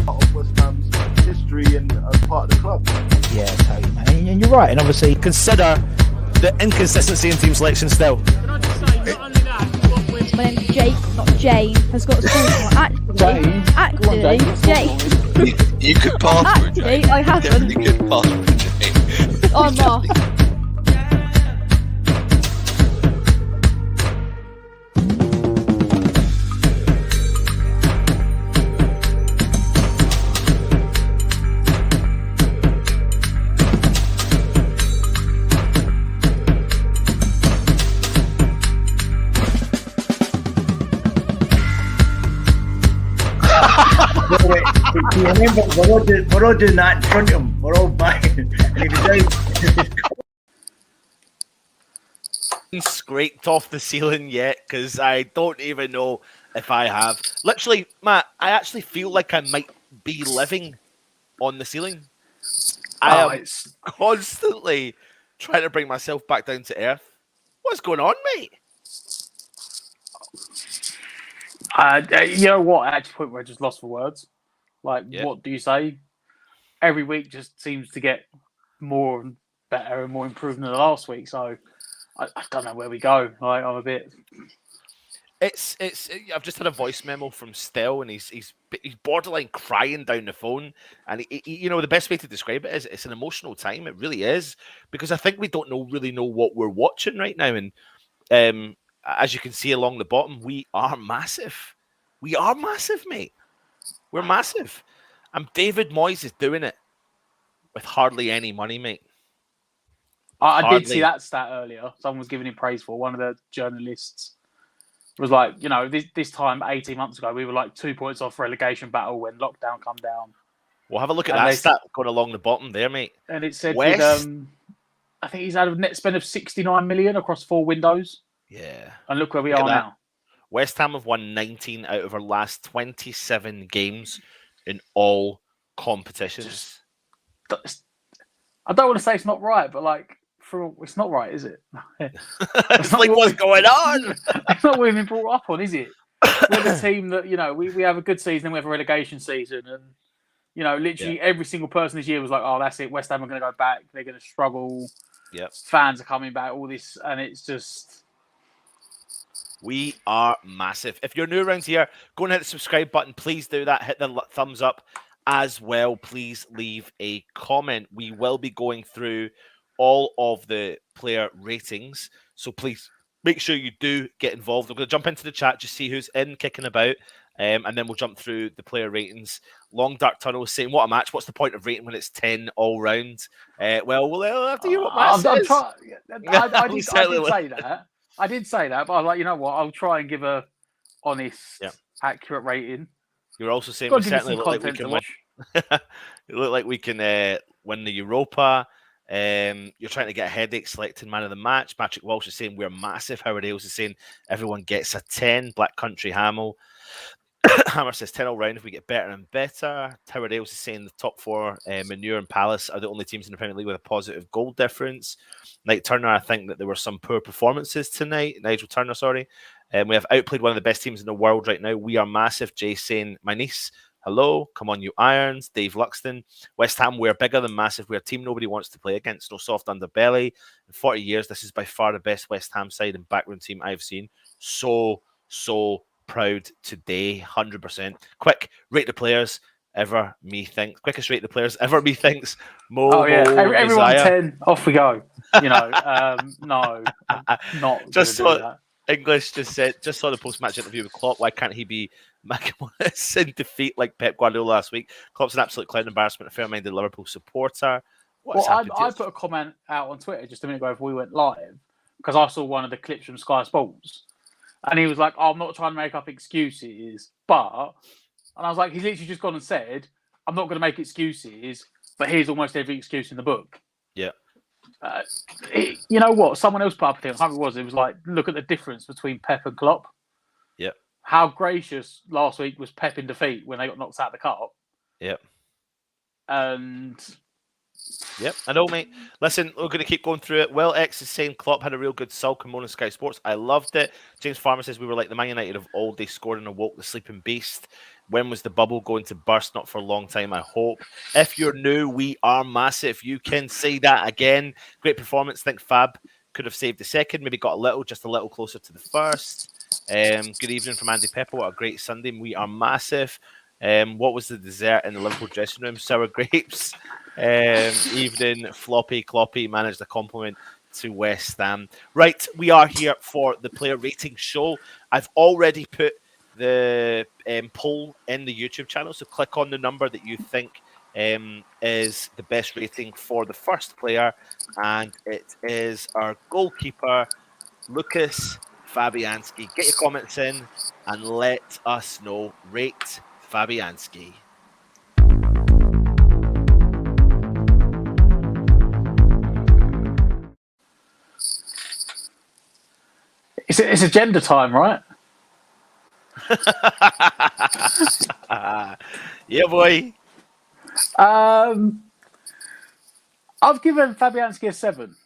Part of West Ham's history and part of the club. Yeah, totally, man. And you're right. And obviously, Consider the inconsistency in team selection still. Can I just say, not only that, My name's Jake, not Jane. Has got a school actually, Jane. You could pass for a Actually, Jane. I haven't. Definitely could pass for a Jane. I'm off. Do you remember we're all doing that in front of him. We're all buying. And he was out. Scraped off the ceiling yet, because I don't even know if I have. Literally, Matt, I actually feel like I might be living on the ceiling. I am constantly trying to bring myself back down to earth. What's going on, mate? you know what? At actually, point where I just lost for words. Like, what do you say? Every week just seems to get more and better and more improved than the last week. So I don't know where we go. Like, I'm a bit. It's. I've just had a voice memo from Still, and he's borderline crying down the phone. And he, the best way to describe it is it's an emotional time. It really is, because I think we don't really know what we're watching right now. And as you can see along the bottom, we are massive. We are massive, mate. We're massive. And David Moyes is doing it with hardly any money, mate. I did see that stat earlier. Someone was giving him praise for. One of the journalists was like, this time 18 months ago, we were like 2 points off relegation battle when lockdown come down. Well, have a look at that stat going along the bottom there, mate. And it said, I think he's had a net spend of 69 million across 4 windows. Yeah. And look where we are now. West Ham have won 19 out of our last 27 games in all competitions. I don't want to say it's not right, but it's not right, is it? It's like, what's going on? It's not what we've been brought up on, is it? We're the team that, we have a good season, then we have a relegation season. And, literally every single person this year was like, oh, that's it. West Ham are going to go back. They're going to struggle. Yep. Fans are coming back, all this. And it's just... We are massive. If you're new around here, go and hit the subscribe button. Please do that. Hit the thumbs up as well. Please leave a comment. We will be going through all of the player ratings. So please make sure you do get involved. We're going to jump into the chat, just see who's in, kicking about. And then we'll jump through the player ratings. Long Dark Tunnel is saying, what a match. What's the point of rating when it's 10 all round? We'll have to hear what Matt says. I did say that. I did say that, but I was like, you know what? I'll try and give a honest, accurate rating. You're also saying we certainly look like we can win. You look like we can win the Europa. You're trying to get a headache selecting man of the match. Patrick Walsh is saying we're massive. Howard Ailes is saying everyone gets a 10. Black Country Hammer says 10 all round if we get better and better. Howard Ailes is saying the top 4, Manure and Palace, are the only teams in the Premier League with a positive goal difference. Knight Turner, I think that there were some poor performances tonight. Nigel Turner, sorry. We have outplayed one of the best teams in the world right now. We are massive. Jay saying, my niece, hello. Come on, you Irons. Dave Luxton. West Ham, we're bigger than massive. We're a team nobody wants to play against. No soft underbelly. In 40 years, this is by far the best West Ham side and backroom team I've seen. So proud today. 100%. Quick, rate the players. Ever me thinks. Quickest rate the players ever me thinks. Everyone 10. Off we go. No, not just so that. English just saw the post-match interview with Klopp. Why can't he be magnanimous in defeat like Pep Guardiola last week? Klopp's an absolute clown embarrassment, a fair-minded Liverpool supporter. I put a comment out on Twitter just a minute ago before we went live because I saw one of the clips from Sky Sports, and he was like, "Oh, I'm not trying to make up excuses, but," and I was like, he's literally just gone and said, "I'm not going to make excuses, but here's almost every excuse in the book." Yeah. You know what? Someone else put up a thing. I can't remember what it was. It was like, look at the difference between Pep and Klopp. Yeah. How gracious last week was Pep in defeat when they got knocked out of the cup. Yeah. And Yep, I know, mate. Listen, we're going to keep going through it. Well, X is saying Klopp had a real good sulk and moan on Sky Sports. I loved it. James Farmer says we were like the Man United of old. They scored and awoke the sleeping beast. When was the bubble going to burst? Not for a long time, I hope. If you're new, we are massive. You can say that again. Great performance. I think Fab could have saved the second. Maybe got just a little closer to the first. Good evening from Andy Pepper. What a great Sunday. We are massive. What was the dessert in the Liverpool dressing room? Sour grapes. Evening, floppy, cloppy, managed a compliment to West Ham. Right, we are here for the player rating show. I've already put the poll in the YouTube channel, so click on the number that you think is the best rating for the first player, and it is our goalkeeper, Lucas Fabianski. Get your comments in and let us know. Rate Fabianski. It's agenda time, right? Yeah, boy. I've given Fabianski a 7.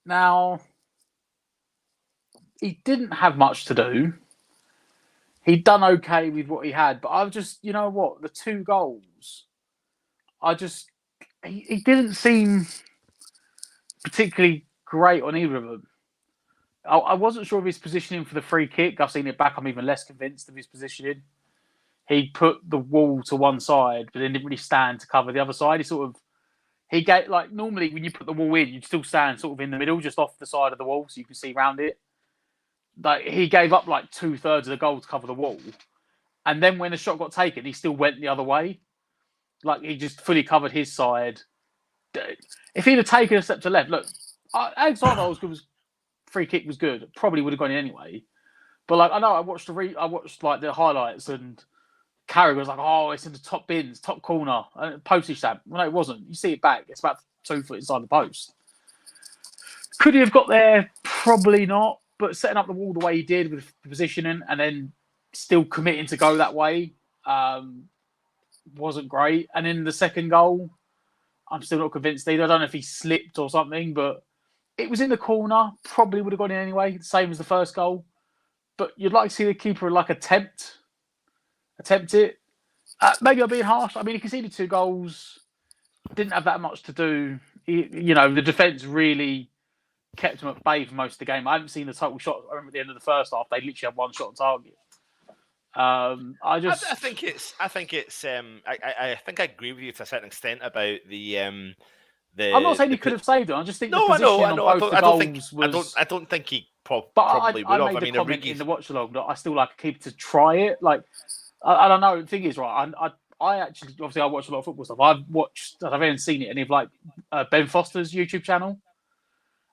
Now, he didn't have much to do. He'd done okay with what he had, but I've just, you know what, the 2 goals, he didn't seem particularly great on either of them. I wasn't sure of his positioning for the free kick. I've seen it back. I'm even less convinced of his positioning. He put the wall to one side, but then didn't really stand to cover the other side. He gave, like, normally when you put the wall in, you'd still stand sort of in the middle, just off the side of the wall, so you can see around it. Like, he gave up like 2/3 of the goal to cover the wall, and then when the shot got taken, he still went the other way. Like, he just fully covered his side. If he'd have taken a step to left, look, Alexander free kick was good. Probably would have gone in anyway. But like, I know I watched like the highlights, and Carragher was like, "Oh, it's in the top bins, top corner, postage stamp." Well, no, it wasn't. You see it back; it's about 2 foot inside the post. Could he have got there? Probably not. But setting up the wall the way he did with the positioning, and then still committing to go that way, wasn't great. And in the second goal, I'm still not convinced either. I don't know if he slipped or something, but it was in the corner. Probably would have gone in anyway. Same as the first goal. But you'd like to see the keeper like attempt it. Maybe I'm being harsh. I mean, he conceded 2 goals. Didn't have that much to do. The defence really kept him at bay for most of the game. I haven't seen the total shot. I remember at the end of the first half, they literally had 1 shot on target. I think I agree with you to a certain extent about the. I'm not saying he could have saved it. I just think no, the position I know. on both the goals was. I don't think he probably I would have. made a comment in the watch along that I still like a keeper to try it. Like, I don't know. The thing is, right? I actually, obviously, I watch a lot of football stuff. I've even seen it any of like Ben Foster's YouTube channel,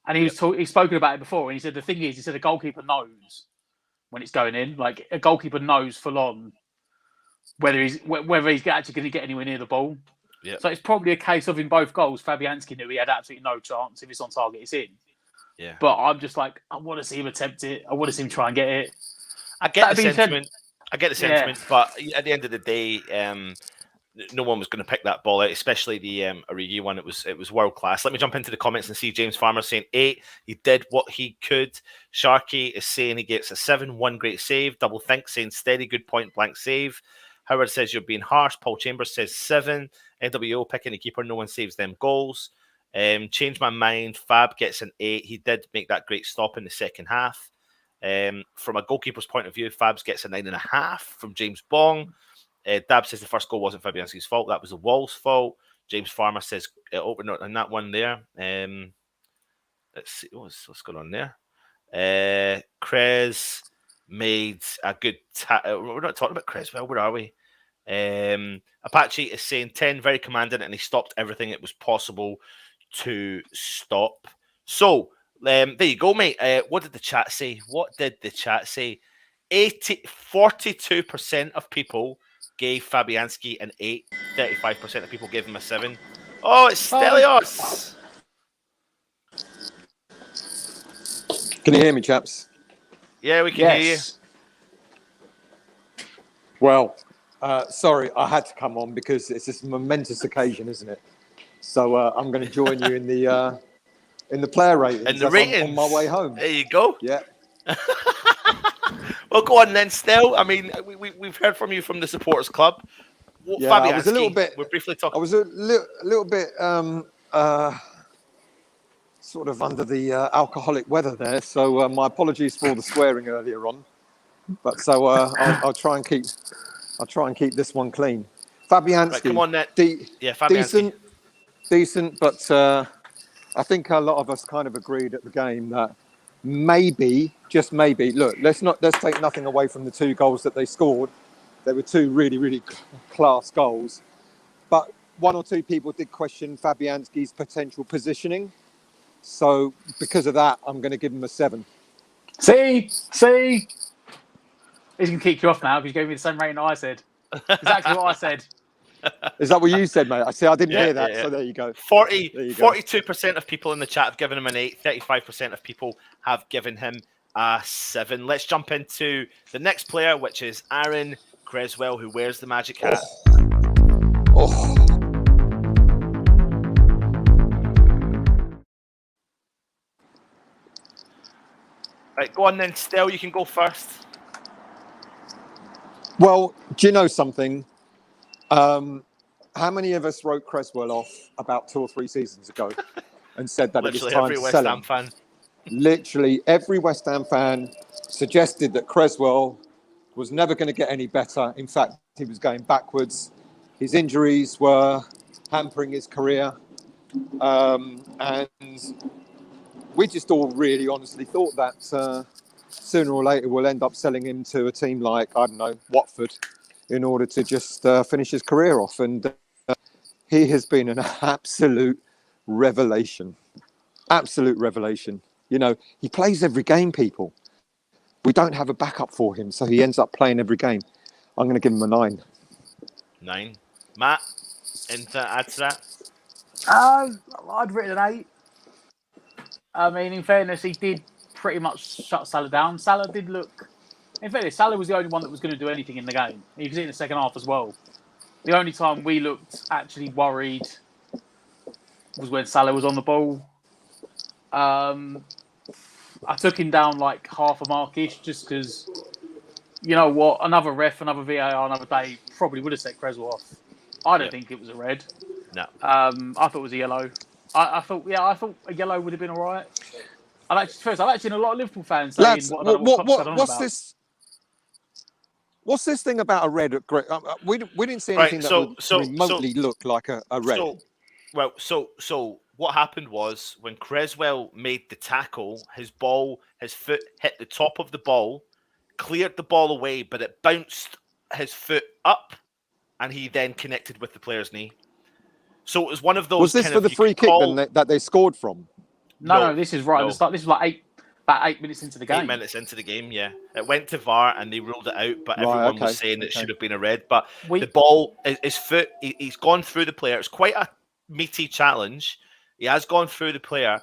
and he's spoken about it before. And he said the thing is, he said a goalkeeper knows when it's going in. Like, a goalkeeper knows full on whether he's actually going to get anywhere near the ball. Yep. So it's probably a case of in both goals, Fabianski knew he had absolutely no chance. If it's on target, it's in. Yeah. But I'm just like, I want to see him attempt it. I want to see him try and get it. I get the sentiment, but at the end of the day, no one was going to pick that ball out, especially the Origi one. It was world class. Let me jump into the comments and see James Farmer saying 8. He did what he could. Sharky is saying he gets a 7. 1 great save. Double Think saying steady, good point blank save. Howard says you're being harsh. Paul Chambers says 7. NWO picking the keeper. No one saves them goals. Change my mind. Fab gets an 8. He did make that great stop in the second half. From a goalkeeper's point of view, Fabs gets a 9.5 from James Bong. Dab says the first goal wasn't Fabianski's fault. That was the Wall's fault. James Farmer says open on that one there. Let's see what's going on there. Krez made a good we're not talking about Creswell. Where are we? Apache is saying 10, very commanding, and he stopped everything it was possible to stop. So there you go, mate. What did the chat say? 42% of people gave Fabianski an 8. 35% of people gave him a 7. Oh, it's Stelios. Can you hear me, chaps? Yeah, we can hear you. Well, sorry, I had to come on because it's this momentous occasion, isn't it? So I'm going to join you in the player ratings. In the ratings. On my way home. There you go. Yeah. Well, go on then, Still. I mean, we've heard from you from the supporters club. Yeah, Fabianski, I was a little bit. We're briefly talking. I was a little bit sort of under the alcoholic weather there. So my apologies for all the swearing earlier on. But so I'll try and keep this one clean. Fabianski, Right, come on, Net. Fabianski. decent, but I think a lot of us kind of agreed at the game that maybe, just maybe, look, let's take nothing away from the 2 goals that they scored. They were 2 really, really class goals. But 1 or 2 people did question Fabianski's potential positioning. So because of that, I'm going to give him a 7. See? He's going to kick you off now because you gave me the same rating I said. Exactly what I said. Is that what you said, mate? I didn't hear that, so there you go. 42% of people in the chat have given him an 8. 35% of people have given him a 7. Let's jump into the next player, which is Aaron Creswell, who wears the magic hat. Oh. Right, go on then, Still. You can go first. Well, do you know something? How many of us wrote Creswell off about 2 or 3 seasons ago and said that it was time to sell him? Fan. Literally every West Ham fan suggested that Creswell was never going to get any better. In fact, he was going backwards. His injuries were hampering his career. And we just all really honestly thought that sooner or later we'll end up selling him to a team like, I don't know, Watford, in order to just finish his career off. And he has been an absolute revelation. Absolute revelation. You know, he plays every game, people. We don't have a backup for him, so he ends up playing every game. I'm going to give him a 9. 9. Matt, anything to add to that? I'd written an 8. I mean, in fairness, he did pretty much shut Salah down. Salah did look... In fairness, Salah was the only one that was going to do anything in the game. You can see it in the second half as well. The only time we looked actually worried was when Salah was on the ball. I took him down like half a markish just because, you know what, another ref, another VAR, another day probably would have set Creswell off. I don't think it was a red. No. I thought it was a yellow. I thought a yellow would have been all right. I've actually seen a lot of Liverpool fans saying, Lads, what's this thing about a red? We didn't see anything that would remotely look like a red. So what happened was when Creswell made the tackle, his foot hit the top of the ball, cleared the ball away, but it bounced his foot up, and he then connected with the player's knee. So it was one of those. Was this for the free kick that they scored from? No, this is right at the start. This was like about 8 minutes into the game. 8 minutes into the game, yeah. It went to VAR and they ruled it out, but everyone was saying it should have been a red. But the ball, his foot, he's gone through the player. It's quite a meaty challenge. He has gone through the player.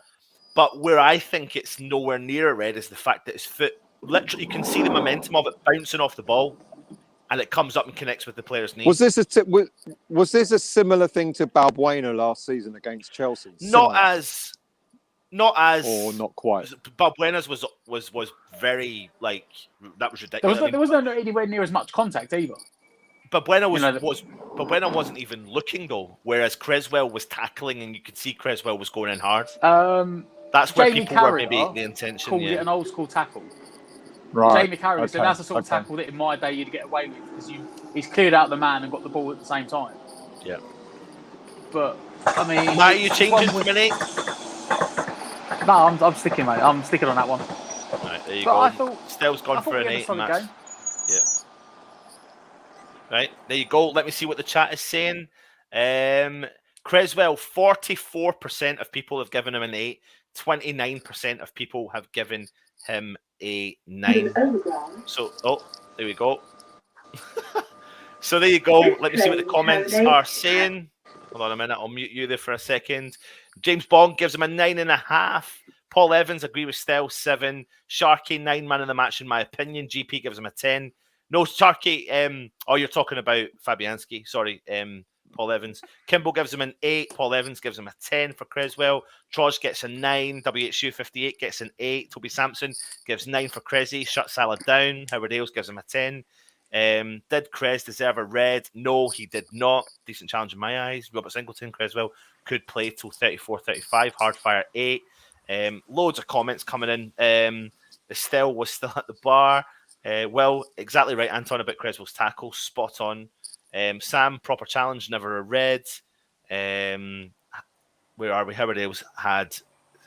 But where I think it's nowhere near a red is the fact that his foot, literally, you can see the momentum of it bouncing off the ball, and it comes up and connects with the player's knee. Was this a similar thing to Balbuena last season against Chelsea? Not as, or not quite. Balbuena's was very that was ridiculous. There was no anywhere near as much contact either. Balbuena wasn't even looking though, whereas Creswell was tackling, and you could see Creswell was going in hard. That's where Jamie people Carragher were maybe the intention. Called it an old school tackle. Right. Jamie Carragher said that's the sort of tackle that in my day you'd get away with because he's cleared out the man and got the ball at the same time. Yeah. But I mean, Matt, are you changing from an 8? No, I'm sticking, mate. I'm sticking on that one. Right, there you go. I thought Stell's gone for an 8. Matt. Game. Yeah. Right, there you go. Let me see what the chat is saying. Creswell, 44% of people have given him an 8. 29% of people have given him a 9. So, there we go. So there you go. Let me see what the comments are saying. Hold on a minute. I'll mute you there for a second. James Bond gives him a 9.5. Paul Evans, agree with Stell, 7. Sharky, 9 man of the match in my opinion. GP gives him a 10. No, Sharky, you're talking about Fabianski. Sorry. Paul Evans. Kimball gives him an 8. Paul Evans gives him a 10 for Creswell. Troj gets a 9. WHU 58 gets an 8. Toby Sampson gives 9 for Cresy. Shut Salah down. Howard Ailes gives him a 10. Did Cres deserve a red? No, he did not. Decent challenge in my eyes. Robert Singleton, Creswell could play till 34-35. Hardfire 8. Loads of comments coming in. Estelle was still at the bar. Well, exactly right, Anton, about Creswell's tackle. Spot on. Sam, proper challenge, never a red. Where are we? Howard Ailes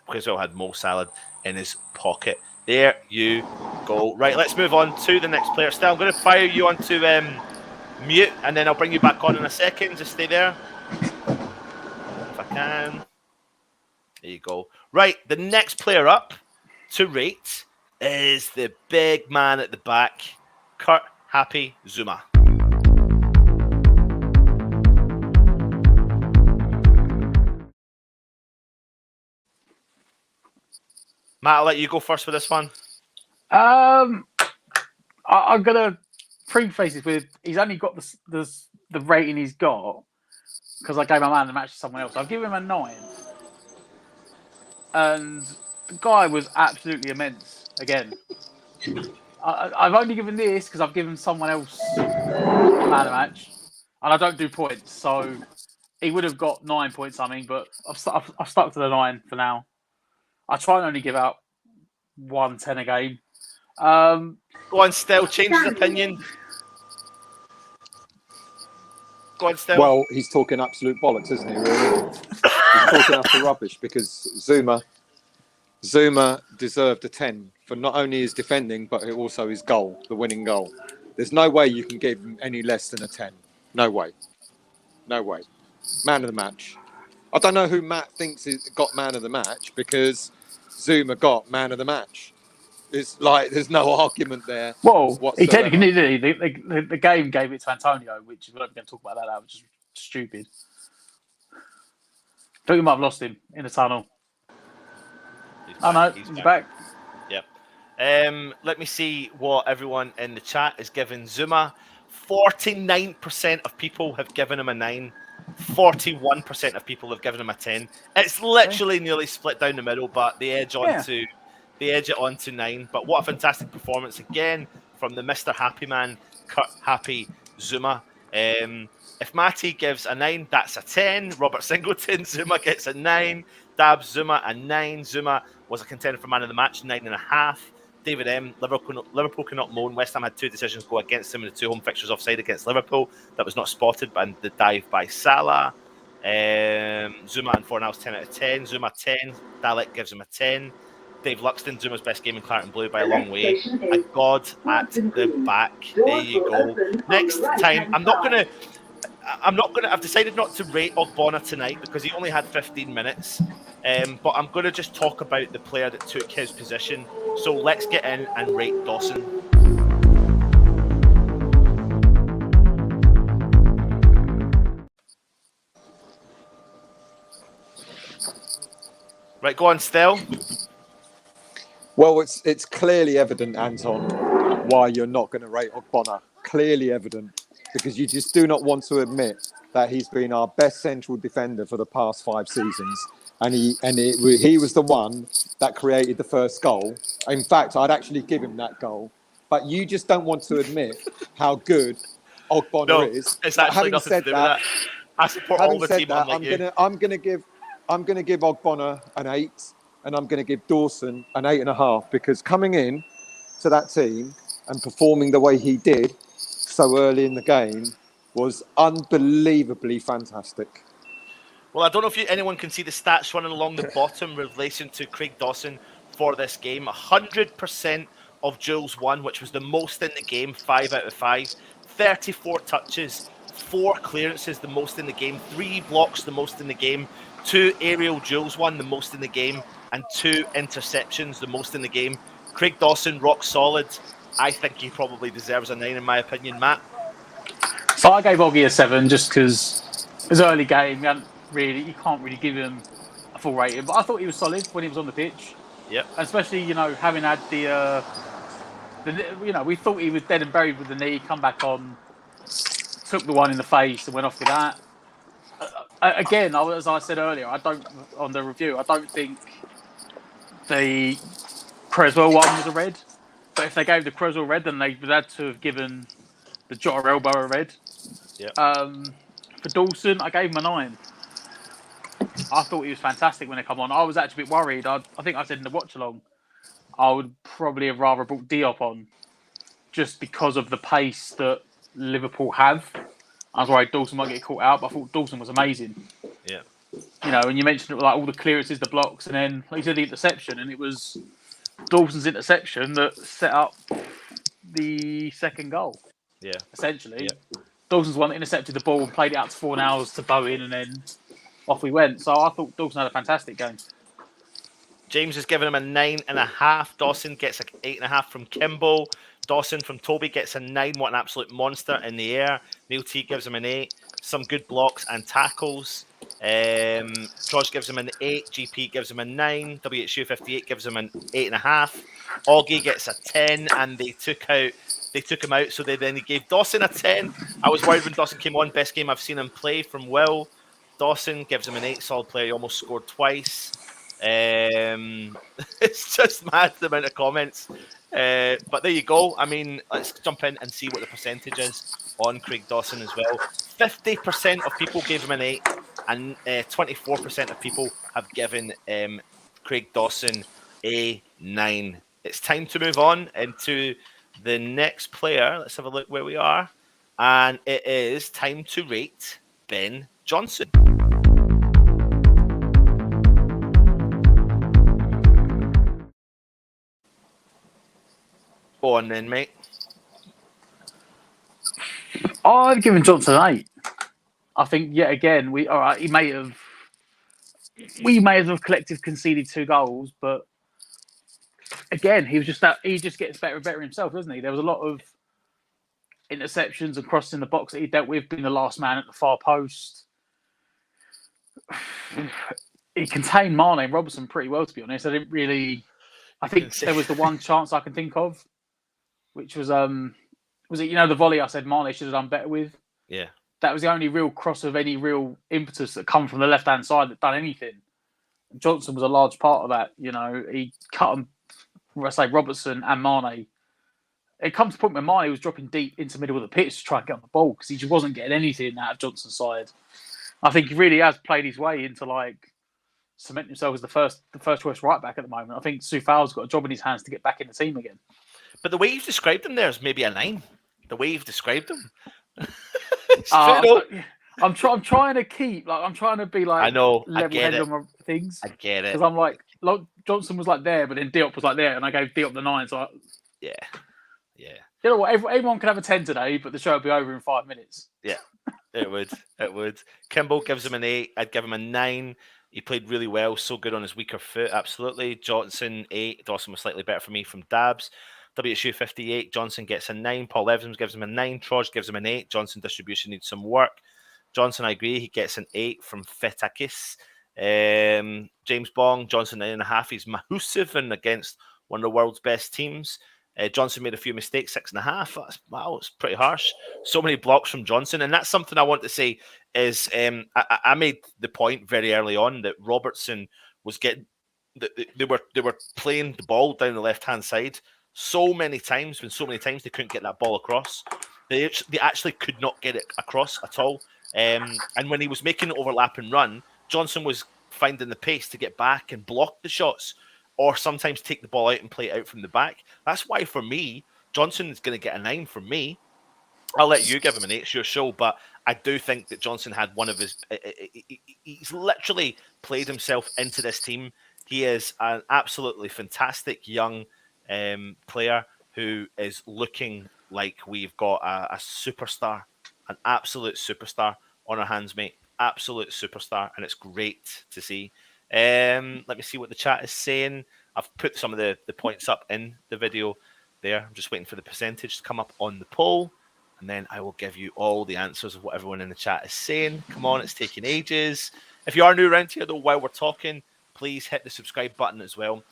Creswell had Mo Salad in his pocket. There you go. Right, let's move on to the next player. Still, I'm going to fire you onto mute, and then I'll bring you back on in a second. Just stay there. If I can. There you go. Right, the next player up to rate is the big man at the back, Kurt Happy Zouma. Matt, I'll let you go first for this one. I'm gonna preface it with he's only got the rating he's got because I gave my man of the match to someone else. I'll give him a 9, and the guy was absolutely immense again. I've only given this because I've given someone else man of the match, and I don't do points, so he would have got 9 points something, but I've stuck to the 9 for now. I try and only give out 110 a game. Go on, Still. Change his opinion. Go on, Still. Well, he's talking absolute bollocks, isn't he, really? He's talking utter rubbish because Zouma deserved a 10 for not only his defending, but also his goal, the winning goal. There's no way you can give him any less than a 10. No way. No way. Man of the match. I don't know who Matt thinks got man of the match because Zouma got man of the match. It's like there's no argument there. Well, he technically did. The game gave it to Antonio, which we're not going to talk about that, which is stupid. I think we might have lost him in the tunnel. He's back. Yep. Let me see what everyone in the chat is giving Zouma. 49% of people have given him a 9. 41% of people have given him a 10. It's literally nearly split down the middle, but they edge it onto 9. But what a fantastic performance again from the Mr. Happy Man, Kurt Happy Zouma. If Matty gives a 9, that's a 10. Robert Singleton, Zouma gets a 9. Dabs, Zouma a 9. Zouma was a contender for man of the match, 9.5. David M. Liverpool cannot moan. West Ham had 2 decisions go against them in the 2 home fixtures offside against Liverpool. That was not spotted by the dive by Salah. Zouma and Fornals 10 out of 10. Zouma 10. Dalek gives him a 10. Dave Luxton, Zuma's best game in Claret and Blue by a long way. A god at the back. There you go. Next time, I've decided not to rate Ogbonna tonight because he only had 15 minutes. But I'm going to just talk about the player that took his position. So let's get in and rate Dawson. Right, go on, Stel. Well, it's clearly evident, Anton, why you're not going to rate Ogbonna. Clearly evident, because you just do not want to admit that he's been our best central defender for the past 5 seasons. And he was the one that created the first goal. In fact, I'd actually give him that goal. But you just don't want to admit how good Ogbonna is. It's actually nothing to do with that. I support all the team unlike you. I'm going to give Ogbonna an 8, and I'm going to give Dawson an 8.5 because coming in to that team and performing the way he did so early in the game was unbelievably fantastic. Well, I don't know if anyone can see the stats running along the bottom in relation to Craig Dawson for this game. 100% of duels won, which was the most in the game, 5 out of 5. 34 touches, 4 clearances, the most in the game. 3 blocks, the most in the game. 2 aerial duels won, the most in the game. And 2 interceptions, the most in the game. Craig Dawson, rock solid. I think he probably deserves a 9 in my opinion. Matt? So I gave Oggy a 7 just because it was an early game. You can't really give him a full rating, but I thought he was solid when he was on the pitch. Yep. Especially, having had we thought he was dead and buried with the knee, come back on, took the one in the face and went off with that. again, as I said earlier, on the review, I don't think the Creswell one was a red. But if they gave the Creswell red, then they would have to have given the Jota Elbow a red. Yeah. For Dawson, I gave him a 9. I thought he was fantastic when they come on. I was actually a bit worried. I think I said in the watch along, I would probably have rather brought Diop on, just because of the pace that Liverpool have. I was worried Dawson might get caught out, but I thought Dawson was amazing. Yeah. You know, and you mentioned like all the clearances, the blocks, and then like you said, the interception, and it was Dawson's interception that set up the second goal. Yeah. Essentially. Yeah. Dawson's the one that intercepted the ball and played it out to Fornals to Bowen, and then off we went. So I thought Dawson had a fantastic game. James has given him a 9.5. Dawson gets an 8.5 from Kimball. Dawson from Toby gets a 9. What an absolute monster in the air. Neil T gives him an 8. Some good blocks and tackles. George gives him an 8. GP gives him a 9. WHU58 gives him an 8.5. Augie gets a 10, and they took him out, so then he gave Dawson a 10. I was worried when Dawson came on. Best game I've seen him play from Will. Dawson gives him an 8. Solid player. He almost scored twice. It's just mad the amount of comments. But there you go. I mean, let's jump in and see what the percentage is on Craig Dawson as well. 50% of people gave him an 8, and 24% of people have given Craig Dawson a 9. It's time to move on into the next player. Let's have a look where we are. And it is time to rate Ben Johnson. Go on then, mate. I've given Johnson an 8. I think yet again we may have collective conceded 2 goals, but again he just gets better and better himself, doesn't he? There was a lot of interceptions and crosses in the box that he dealt with, being the last man at the far post. He contained Mane and Robertson pretty well, to be honest. I think there was the one chance I can think of, which was it the volley I said Mane should have done better with? Yeah. That was the only real cross of any real impetus that come from the left-hand side that done anything. Johnson was a large part of that. You know, he cut them, Robertson and Mane. It comes to the point where Mane was dropping deep into the middle of the pitch to try and get on the ball because he just wasn't getting anything out of Johnson's side. I think he really has played his way into cementing himself as the first choice right back at the moment. I think Soufal's got a job in his hands to get back in the team again. But the way you've described him there is maybe a 9. The way you've described him. I'm trying to keep I'm trying to be I know, level-headed on my things. I get it because I'm like Johnson was there, but then Diop was there, and I gave Diop the 9. So yeah. You know what? Everyone can have a 10 today, but the show will be over in 5 minutes. Yeah, it would. Kimball gives him an 8. I'd give him a 9. He played really well. So good on his weaker foot. Absolutely. Johnson 8. Dawson was slightly better for me from Dabs. WSU58, Johnson gets a 9. Paul Evans gives him a 9. Troj gives him an 8. Johnson distribution needs some work. Johnson, I agree. He gets an 8 from Fetakis. James Bong, Johnson 9.5. He's massive and against one of the world's best teams. Johnson made a few mistakes, 6.5. Wow, it's pretty harsh. So many blocks from Johnson. And that's something I want to say is I made the point very early on that Robertson was getting... They were playing the ball down the left-hand side so many times they couldn't get that ball across. They actually could not get it across at all. And when he was making an overlap and run, Johnson was finding the pace to get back and block the shots, or sometimes take the ball out and play it out from the back. That's why, for me, Johnson is going to get a 9 from me. I'll let you give him an 8, it's your show, but I do think that Johnson had one of his... He's literally played himself into this team. He is an absolutely fantastic young player who is looking like we've got a superstar, an absolute superstar on our hands, mate. Absolute superstar, and it's great to see. Let me see what the chat is saying. I've put some of the points up in the video there. I'm just waiting for the percentage to come up on the poll, and then I will give you all the answers of what everyone in the chat is saying. Come on, it's taking ages. If you are new around here, though, while we're talking, please hit the subscribe button as well.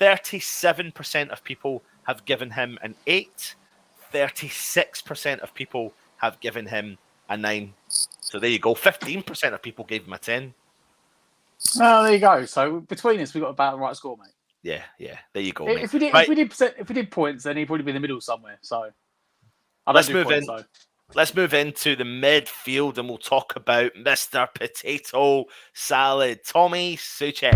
37% of people have given him an 8. 36% of people have given him a 9. So there you go. 15% of people gave him a 10. Oh, there you go. So between us, we got about the right score, mate. Yeah. There you go, If mate. we did points, then he'd probably be in the middle somewhere. So Let's move into the midfield, and we'll talk about Mr. Potato Salad, Tommy Souček.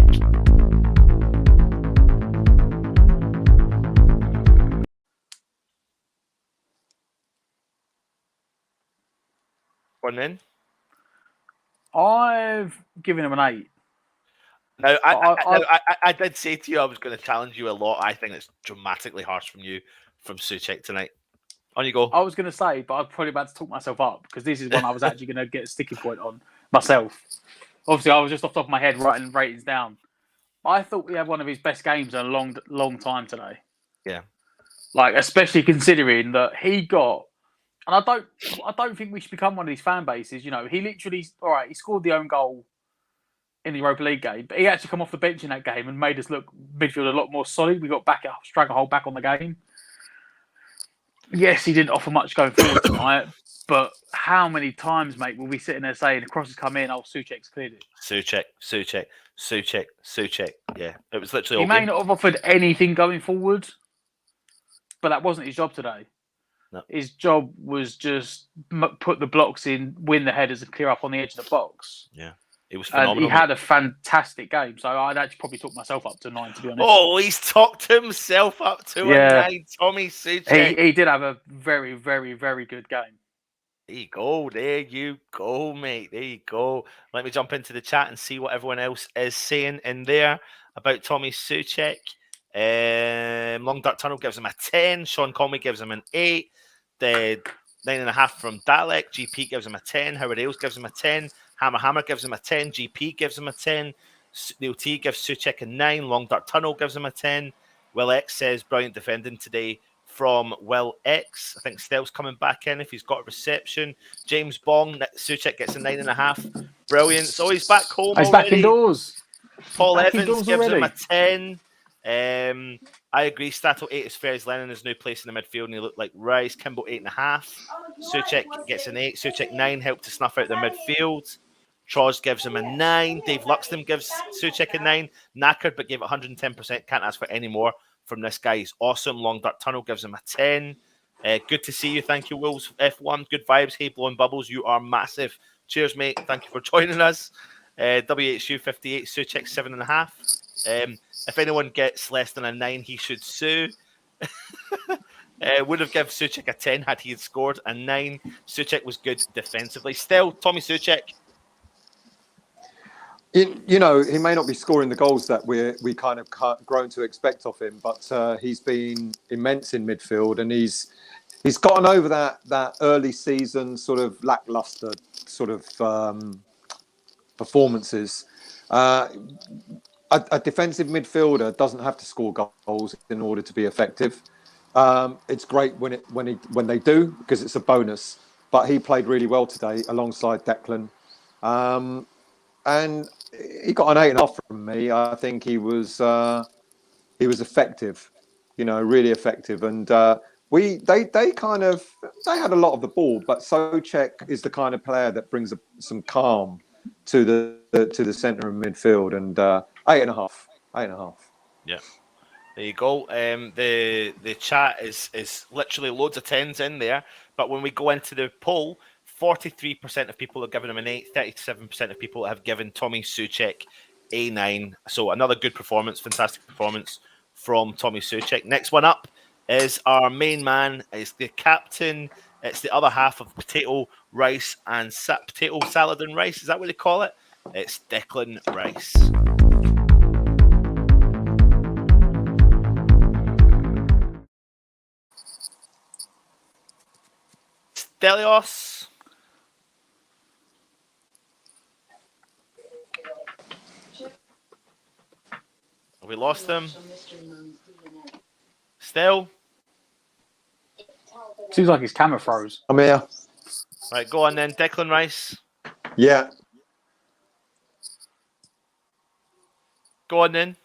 One in. I've given him an 8. Now, I did say to you I was going to challenge you a lot. I think it's dramatically harsh from Souček tonight. On you go. I was going to say, but I'm probably about to talk myself up because this is one I was actually going to get a sticking point on myself. Obviously, I was just off the top of my head writing ratings down. I thought we had one of his best games in a long time today. Yeah. Like, especially considering that he got, and I don't think we should become one of these fan bases. You know, he literally, he scored the own goal in the Europa League game, but he actually come off the bench in that game and made us look midfield a lot more solid. We got stranglehold back on the game. Yes, he didn't offer much going forward tonight, but how many times, mate, will we sit in there saying the crosses come in, Souček's cleared it? Souček. Yeah, it was literally. He may not have offered anything going forward, but that wasn't his job today. No. His job was just put the blocks in, win the headers, and clear up on the edge of the box. Yeah. It was phenomenal. And he had a fantastic game, so I'd actually probably talk myself up to 9, to be honest. Oh, he's talked himself up to a 9, Tommy Souček. He did have a very, very, very good game. There you go, mate. There you go. Let me jump into the chat and see what everyone else is saying in there about Tommy Souček. Long Dark Tunnel gives him a 10. Sean Conway gives him an 8. The 9.5 from Dalek. GP gives him a 10. Howard Ailes gives him a 10. Hammer gives him a 10. GP gives him a 10. Neil T gives Souček a 9. Long Dark Tunnel gives him a 10. Will X says brilliant defending today from Will X. I think Stell's coming back in if he's got a reception. James Bong, Souček gets a 9.5. Brilliant. So he's back home. He's back indoors. Paul Evans gives him a 10. I agree. Stato 8 is fair as Lennon is now placed in the midfield and he looked like Rice. Kimball 8.5. Souček gets an 8. Souček 9 helped to snuff out the midfield. Troz gives him a 9. Dave Luxton gives Souček a 9. Knackered but gave it 110%. Can't ask for any more from this guy. He's awesome. Long Dark Tunnel gives him a 10. Good to see you. Thank you, Wolves F1. Good vibes. Hey, blowing bubbles. You are massive. Cheers, mate. Thank you for joining us. WHU 58. Souček 7.5. If anyone gets less than a 9, he should sue. Would have given Souček a 10 had he had scored a 9. Souček was good defensively. Still, Tommy Souček. You know, he may not be scoring the goals that we kind of grown to expect of him, but he's been immense in midfield, and he's gotten over that early season sort of lackluster sort of performances. A defensive midfielder doesn't have to score goals in order to be effective. It's great when they do because it's a bonus. But he played really well today alongside Declan, and he got an 8.5 from me. I think he was effective, you know, really effective. And they had a lot of the ball, but Souček is the kind of player that brings some calm to the centre of midfield, and 8.5. Yeah, there you go. The chat is literally loads of 10s in there, but when we go into the poll, 43% of people have given him an 8. 37% of people have given Tommy Souček a 9. So another good performance, fantastic performance from Tommy Souček. Next one up is our main man. Is the captain. It's the other half of potato, rice, and potato salad and rice. Is that what they call it? It's Declan Rice. Stelios. Have we lost him? Still? Seems like his camera froze. I'm here. Right, go on then. Declan Rice. Yeah. Go on then.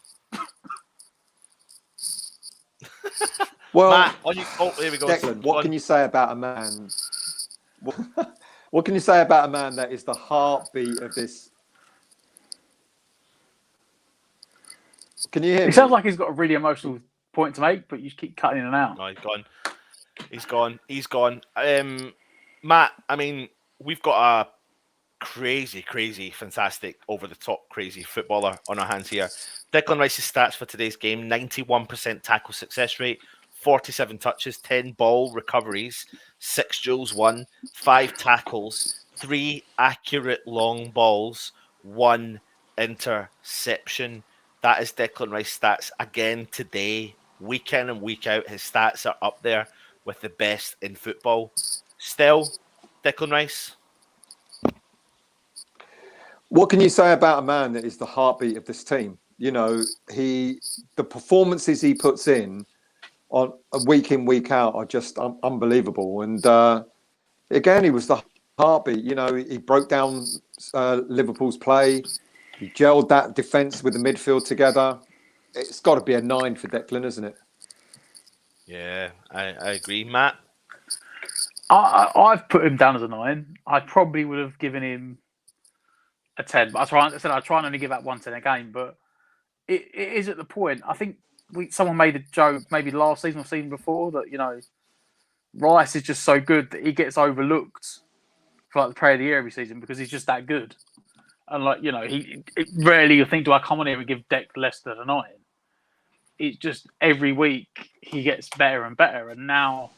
Well, Matt, on you. Oh, here we go. Declan, what can you say about a man? What can you say about a man that is the heartbeat of this? Can you hear me? It sounds like he's got a really emotional point to make, but you just keep cutting in and out. No, he's gone. He's gone. Matt, I mean, we've got a crazy, fantastic, over-the-top, crazy footballer on our hands here. Declan Rice's stats for today's game: 91% tackle success rate, 47 touches, 10 ball recoveries, 6 duels won, 5 tackles, 3 accurate long balls, 1 interception. That is Declan Rice stats again today. Week in and week out, his stats are up there with the best in football. Still, Declan Rice. What can you say about a man that is the heartbeat of this team? You know, the performances he puts in on a week in, week out are just unbelievable. And again, he was the heartbeat. You know, he broke down Liverpool's play. He gelled that defence with the midfield together. It's got to be a 9 for Declan, isn't it? Yeah, I agree. Matt? I've put him down as a 9. I probably would have given him a 10. But I try and only give out 1 10 a game. But it is at the point. I think someone made a joke maybe last season or season before that, you know, Rice is just so good that he gets overlooked for like the Player of the Year every season because he's just that good. And like, you know, rarely you think, do I come on here and give Dec less than a 9? It's just every week he gets better and better. And now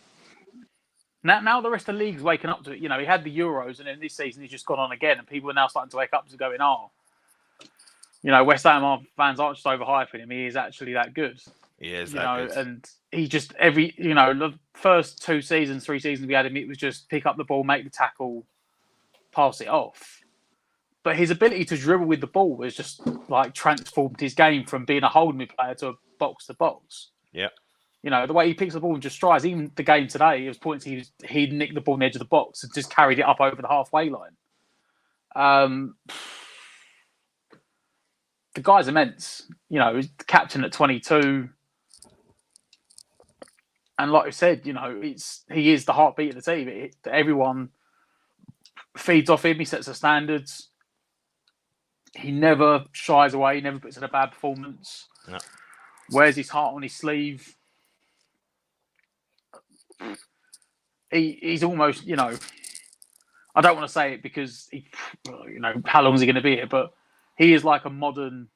the rest of the league's waking up to it. You know, he had the Euros and then this season he's just gone on again. And people are now starting to wake up to going, you know, West Ham fans aren't just overhyping him. He is actually that good. He is you that know, good. And he just the first 2 seasons, 3 seasons we had him, it was just pick up the ball, make the tackle, pass it off. But his ability to dribble with the ball has just like transformed his game from being a holding player to a box to box. Yeah. You know, the way he picks the ball and just strides, even the game today, it was points he'd nicked the ball on the edge of the box and just carried it up over the halfway line. The guy's immense. You know, he's captain at 22. And like I said, you know, he is the heartbeat of the team. Everyone feeds off him. He sets the standards. He never shies away. He never puts in a bad performance. No. Wears his heart on his sleeve. He's almost, you know, I don't want to say it because, you know, how long is he going to be here? But he is like a modern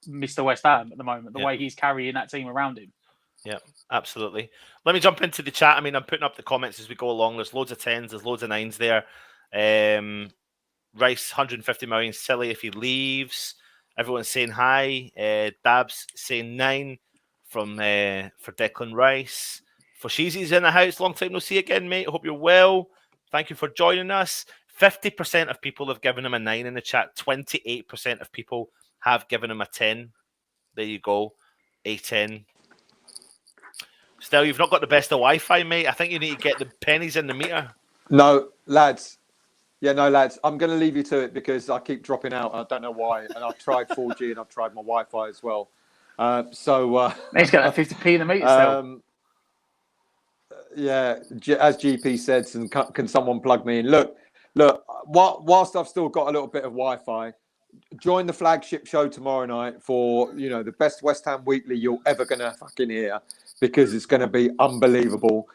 Mr. West Ham at the moment, the way he's carrying that team around him. Yeah, absolutely. Let me jump into the chat. I mean, I'm putting up the comments as we go along. There's loads of 10s, there's loads of 9s there. Rice, 150 million, silly if he leaves. Everyone's saying hi. Dabs saying 9 for Declan Rice. Fashizi's in the house. Long time no see again, mate. Hope you're well. Thank you for joining us. 50% of people have given him a 9 in the chat. 28% of people have given him a 10. There you go. A 10. Still, you've not got the best of Wi-Fi, mate. I think you need to get the pennies in the meter. No, lads. Yeah, no, lads. I'm going to leave you to it because I keep dropping out. I don't know why. And I've tried 4G and I've tried my Wi-Fi as well. He's got that 50p in the meter still. Yeah, as GP said, can someone plug me in? Look. Whilst I've still got a little bit of Wi-Fi, join the flagship show tomorrow night for, you know, the best West Ham weekly you're ever going to fucking hear because it's going to be unbelievable.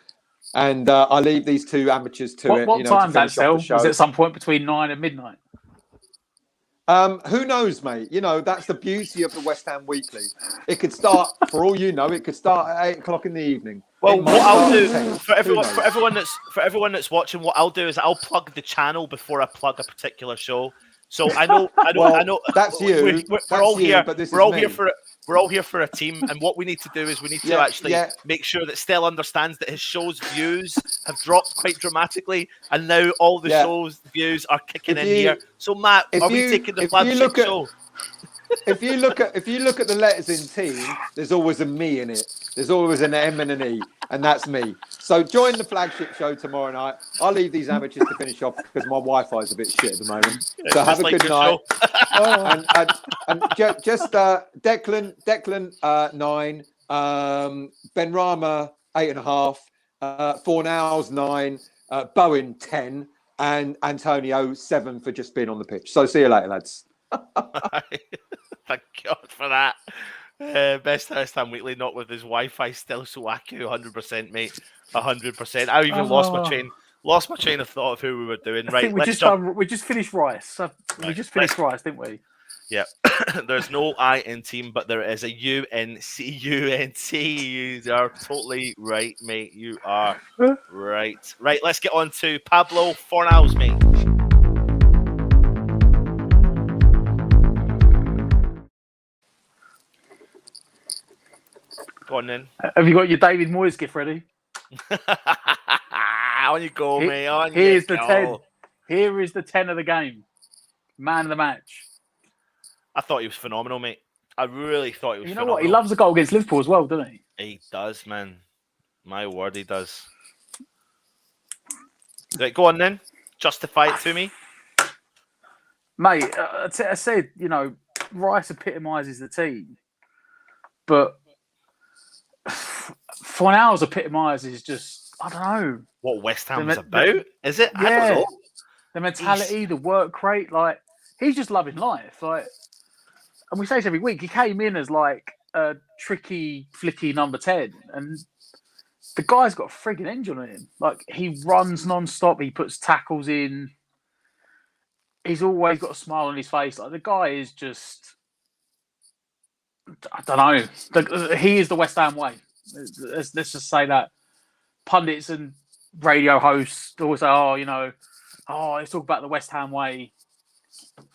And I leave these 2 amateurs to it. What time's that, Phil? Is it at some point between 9 and midnight? Who knows, mate? You know, that's the beauty of the West Ham Weekly. It could start, for all you know, it could start at 8 o'clock in the evening. Well, what I'll do for everyone that's watching, what I'll do is I'll plug the channel before I plug a particular show. So I know. That's you. We're all here. But we're all here for a team, and what we need to do is we need to actually make sure that Stell understands that his show's views have dropped quite dramatically, and now all the show's views are kicking in here. So Matt, are we taking the flagship show? If you look at the letters in team, there's always a me in it. There's always an M and an E, and that's me. So join the flagship show tomorrow night. I'll leave these amateurs to finish off because my Wi-Fi is a bit shit at the moment. So have a good night. and just Declan 9, Benrahma 8.5, Fornals 9, Bowen 10. and Antonio 7 for just being on the pitch. So see you later, lads. Thank God for that. Best West Ham Weekly, not with his Wi-Fi still so accurate, 100%, mate. 100%. I even lost my train of thought of who we were doing. I Right, think we just finished Rice. We just finished Rice, didn't we? Yeah. There's no I in team, but there is a UNC. You are totally right, mate. You are right. Right, let's get on to Pablo Fornals, mate. Go on then. Have you got your David Moyes gift ready? On you go, mate. On Here's you the go. 10. Here is the 10 of the game. Man of the match. I thought he was phenomenal, mate. I really thought he was phenomenal. You know what? He loves a goal against Liverpool as well, doesn't he? He does, man. My word, he does. Right, go on then. Justify it to me. Mate, I said, you know, Rice epitomises the team. But Fornals epitomises just, I don't know. What West Ham's about? Is it? Yeah. I don't know. The mentality, the work rate, like, he's just loving life. Like, and we say this every week, he came in as like a tricky, flicky number 10. And the guy's got a frigging engine on him. Like, he runs non-stop, he puts tackles in. He's always got a smile on his face. Like, the guy is just, I don't know. He is the West Ham way. Let's just say that. Pundits and radio hosts always say, let's talk about the West Ham way.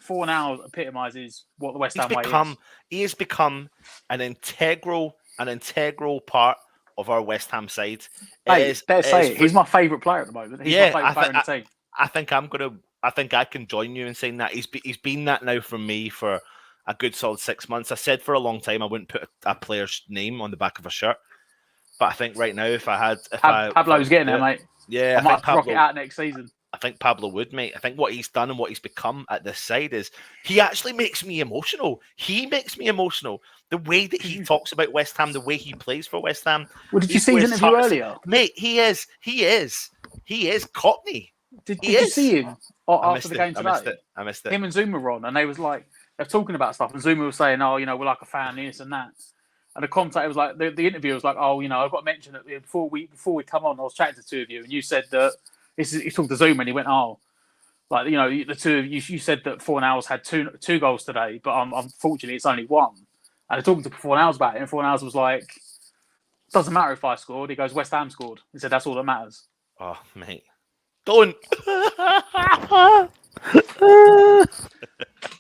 Fornals epitomises what the West Ham way is. He has become an integral part of our West Ham side. He's my favourite player at the moment. He's my favourite player in the team. I think I can join you in saying that he's been that now for me for a good solid 6 months. I said for a long time I wouldn't put a player's name on the back of a shirt, but I think right now Pablo's getting there, mate. Yeah, I might have to rock it out next season. I think Pablo would, mate. I think what he's done and what he's become at this side is he actually makes me emotional. He makes me emotional. The way that he talks about West Ham, the way he plays for West Ham. Well, did you see his interview earlier? Mate, he is Cockney. Did you see him after the game today? I missed it. Him and Zouma were on, and they was like, they're talking about stuff, and Zouma was saying, we're like a fan, this and that. And the commentator was like, the interviewer was like, I've got to mention that before we come on, I was chatting to the two of you, and you said that he talked to Zouma, and he went, the two of you said that Fornals had two goals today, but unfortunately it's only one. And they're talking to Fornals about it, and Fornals was like, doesn't matter if I scored. He goes, West Ham scored. He said, that's all that matters. Oh, mate. Don't.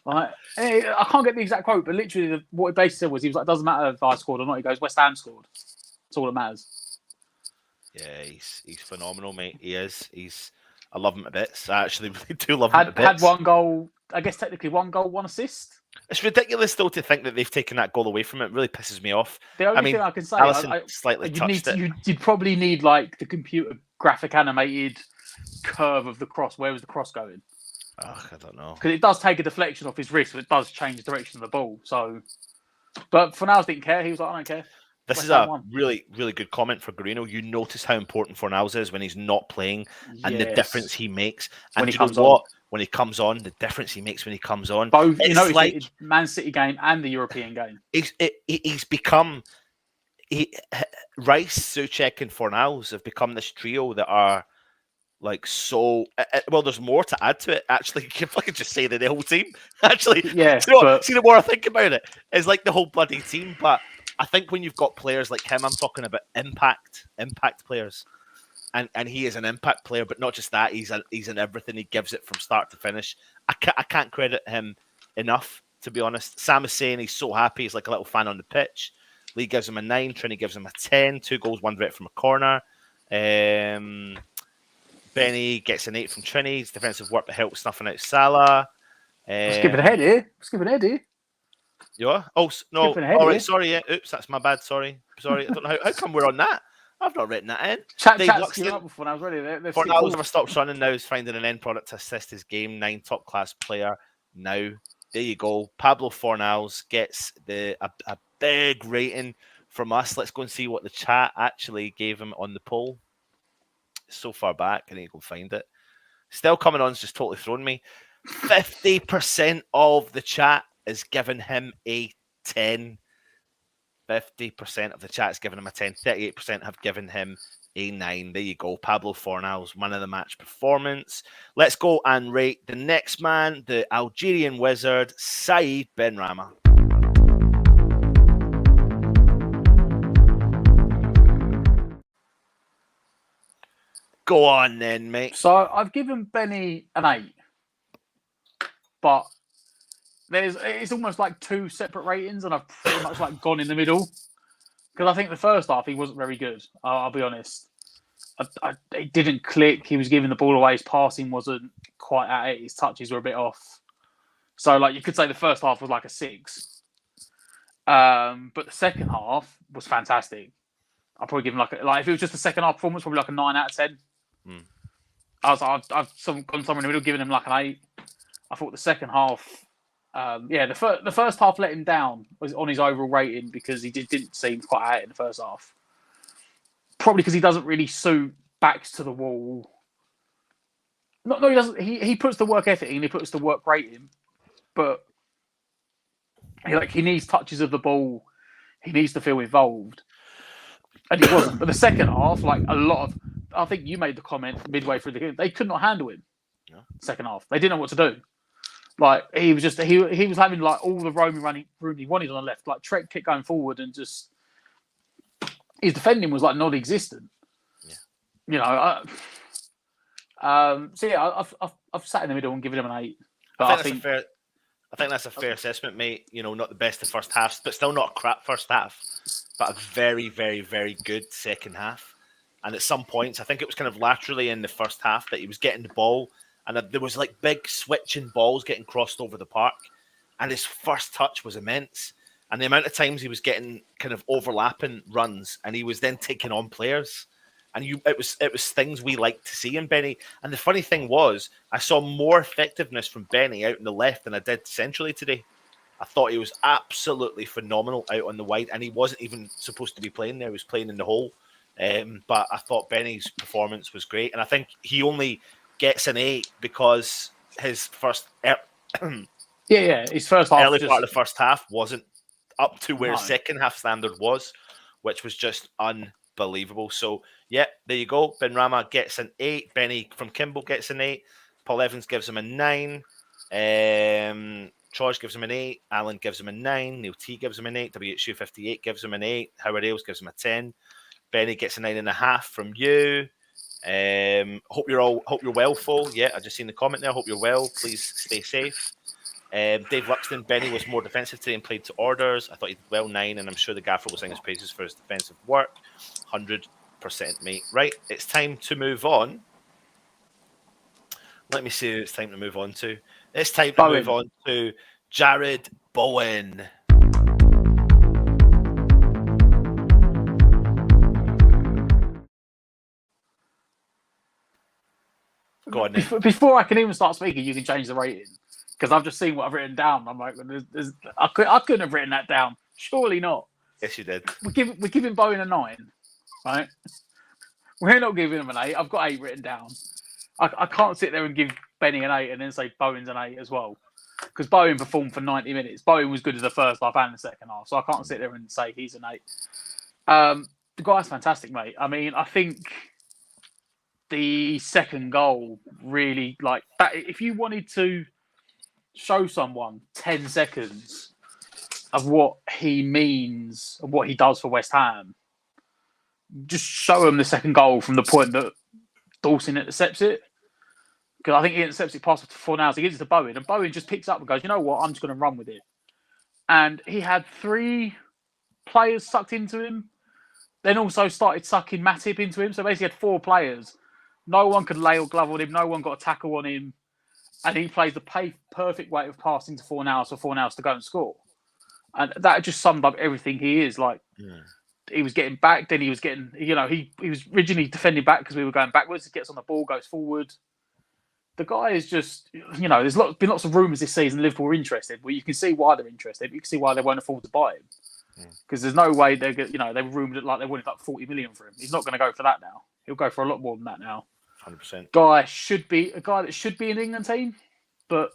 Like, I can't get the exact quote, but literally what he basically said was, he was like, doesn't matter if I scored or not. He goes, West Ham scored. That's all that matters. Yeah, he's phenomenal, mate. He is. I love him a bit. I actually really do love him a bit. Had one goal, I guess technically 1 goal, 1 assist. It's ridiculous still to think that they've taken that goal away from it. It really pisses me off. The only thing I can say, slightly touched it. You'd probably need like the computer graphic animated curve of the cross. Where was the cross going? I don't know. Because it does take a deflection off his wrist, but it does change the direction of the ball. So, but Fornals didn't care. He was like, I don't care. This is a really, really good comment for Guarino. You notice how important Fornals is when he's not playing and the difference he makes. And when he comes on. When he comes on, the difference he makes when he comes on. Both, it's like Man City game and the European game. He's become... Rice, Souček and Fornals have become this trio that are like so... Well, there's more to add to it, actually. If I could just say that the whole team, actually. Yeah, see, the more I think about it, it's like the whole bloody team. But I think when you've got players like him, I'm talking about impact players. And he is an impact player, but not just that. He's in everything. He gives it from start to finish. I can't credit him enough, to be honest. Sam is saying he's so happy. He's like a little fan on the pitch. Lee gives him a 9. Trini gives him a 10. 2 goals, 1 direct from a corner. Benny gets an 8 from Trini. His defensive work that helps snuffing out Salah. Let's give it a head here. You are? Oh, no. All right, sorry. Yeah. Oops, that's my bad. Sorry. I don't know how come we're on that. I've not written that in. Chat's up before I was ready. Fornals never stops running now. Is finding an end product to assist his game. 9 top class player. Now, there you go. Pablo Fornals gets a big rating from us. Let's go and see what the chat actually gave him on the poll. It's so far back, I need to go find it. Still coming on is just totally thrown me. 50% of the chat is giving him a 10. 50% of the chat is giving him a 10. 38% have given him a 9. There you go. Pablo Fornal's man of the match performance. Let's go and rate the next man, the Algerian wizard, Saïd Benrahma. Go on then, mate. So I've given Benny an 8. But it's almost like 2 separate ratings, and I've pretty much like gone in the middle. Because I think the first half he wasn't very good. I'll be honest. It didn't click. He was giving the ball away. His passing wasn't quite at it. His touches were a bit off. So like you could say the first half was like a 6. But the second half was fantastic. I'll probably give him like if it was just the second half performance, probably like a 9 out of 10. I've gone somewhere in the middle, giving him like an 8. I thought the second half, the first half let him down was on his overall rating because he didn't seem quite at it in the first half. Probably because he doesn't really suit backs to the wall. No, he doesn't. He puts the work ethic in, he puts the work rate in, but he needs touches of the ball. He needs to feel involved, and he wasn't. But the second half, I think you made the comment midway through the game, they could not handle him. Yeah. Second half, they didn't know what to do. Like he was just he was having like all the room he wanted on the left. Like Trek kept going forward and just his defending was like non-existent. Yeah. I've sat in the middle and given him an 8. But I think that's a fair assessment, mate. Not the best of first half, but still not a crap first half, but a very, very, very good second half. And at some points, I think it was kind of laterally in the first half that he was getting the ball, and there was like big switching balls getting crossed over the park, and his first touch was immense. And the amount of times he was getting kind of overlapping runs, and he was then taking on players, and it was things we like to see in Benny. And the funny thing was, I saw more effectiveness from Benny out on the left than I did centrally today. I thought he was absolutely phenomenal out on the wide, and he wasn't even supposed to be playing there. He was playing in the hole. But I thought Benny's performance was great, and I think he only gets an 8 because his first his first half early part of the first half wasn't up to where second half standard was, which was just unbelievable. So there you go. Benrahma gets an 8. Benny from Kimball gets an 8. Paul Evans gives him a 9. George gives him an 8. Alan gives him a 9. Neil T gives him an 8. WHU58 gives him an 8. Howard Ailes gives him a 10. Benny gets a 9.5 from you. Hope you're well, Fo. Yeah, I just seen the comment there. Hope you're well. Please stay safe. Dave Luxton, Benny was more defensive today and played to orders. I thought he did well, 9, and I'm sure the gaffer will sing his praises for his defensive work. 100%, mate. Right, it's time to move on. Let me see who it's time to move on to. It's time to move on to Jared Bowen. Go on, before I can even start speaking, you can change the rating because I've just seen what I've written down. I'm like, I couldn't have written that down. Surely not. Yes, you did. We're giving Bowen a 9, right? We're not giving him an 8. I've got 8 written down. I can't sit there and give Benny an 8 and then say Bowen's an 8 as well because Bowen performed for 90 minutes. Bowen was good in the first half and the second half, so I can't sit there and say he's an 8. The guy's fantastic, mate. I mean, I think the second goal really like that. If you wanted to show someone 10 seconds of what he means and what he does for West Ham, just show him the second goal from the point that Dawson intercepts it. Because I think he intercepts it past for 4 hours. He gives it to Bowen, and Bowen just picks up and goes, you know what, I'm just going to run with it. And he had 3 players sucked into him, then also started sucking Matip into him. So basically he had 4 players. No one could lay a glove on him. No one got a tackle on him. And he plays the perfect way of passing to 4 hours for 4 hours to go and score. And that just summed up everything he is. Like, he was getting back, then he was getting, he was originally defending back because we were going backwards. He gets on the ball, goes forward. The guy is just, there's been lots of rumours this season Liverpool are interested. Well, you can see why they're interested. You can see why they won't afford to buy him. Because there's no way they were rumoured like they wanted like 40 million for him. He's not going to go for that now. He'll go for a lot more than that now. 100%. Guy that should be in the England team, but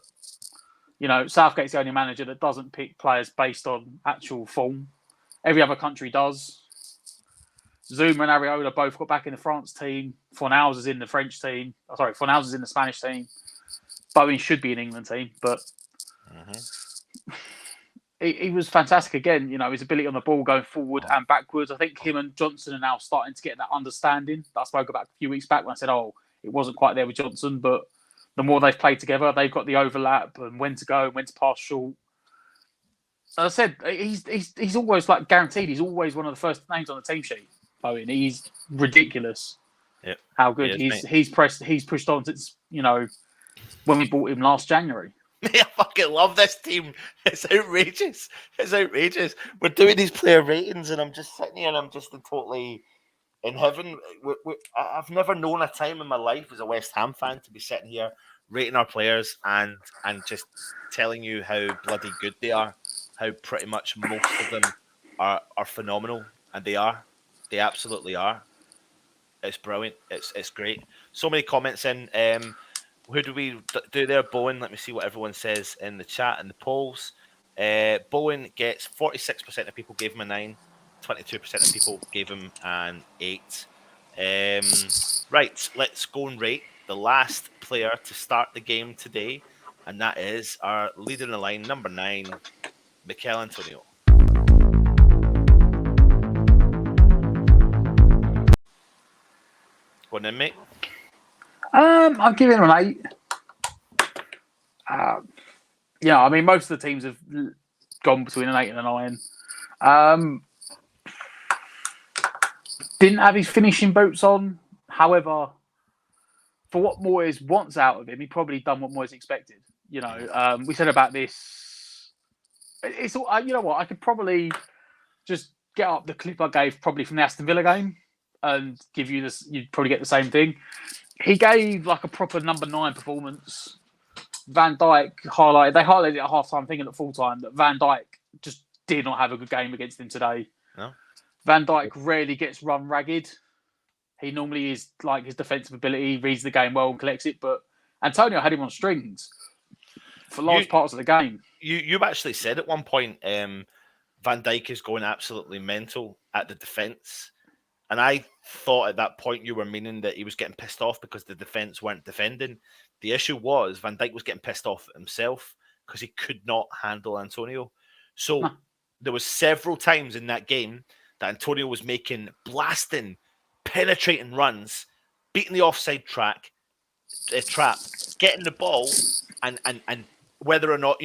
Southgate's the only manager that doesn't pick players based on actual form. Every other country does. Zouma and Areola both got back in the France team. Fornals is in the French team. Fornals is in the Spanish team. Bowen should be in England team, but he was fantastic again. His ability on the ball going forward and backwards. I think him and Johnson are now starting to get that understanding that I spoke about a few weeks back when I said, it wasn't quite there with Johnson, but the more they've played together, they've got the overlap and when to go and when to pass short. As I said, he's always guaranteed. He's always one of the first names on the team sheet. Bowen, he's ridiculous. Yep. How good he's pushed on since when we bought him last January. I fucking love this team. It's outrageous. We're doing these player ratings, and I'm just sitting here, and I'm just totally in heaven. I've never known a time in my life as a West Ham fan to be sitting here rating our players and just telling you how bloody good they are. How pretty much most of them are phenomenal, and they are. They absolutely are. It's brilliant. It's great. So many comments in. Who do we do there? Bowen. Let me see what everyone says in the chat and the polls. Bowen gets 46% of people gave him a 9. 22% of people gave him an 8. Right, let's go and rate the last player to start the game today, and that is our leader in the line, number 9, Mikel Antonio. Go on then, mate. I'm giving him an 8. Most of the teams have gone between an 8 and a 9. Didn't have his finishing boots on. However, for what Moyes wants out of him, he probably done what Moyes expected. We said about this. It's all. You know what? I could probably just get up the clip I gave probably from the Aston Villa game and give you this. You'd probably get the same thing. He gave a proper number 9 performance. Van Dijk highlighted. They highlighted it at half-time, thinking at full-time that Van Dijk just did not have a good game against him today. No. Van Dijk rarely gets run ragged. He normally is his defensive ability, reads the game well and collects it. But Antonio had him on strings for large parts of the game. You actually said at one point Van Dijk is going absolutely mental at the defence. And I thought at that point you were meaning that he was getting pissed off because the defence weren't defending. The issue was Van Dijk was getting pissed off at himself because he could not handle Antonio. So there was several times in that game that Antonio was making blasting, penetrating runs, beating the offside trap, getting the ball, and whether or not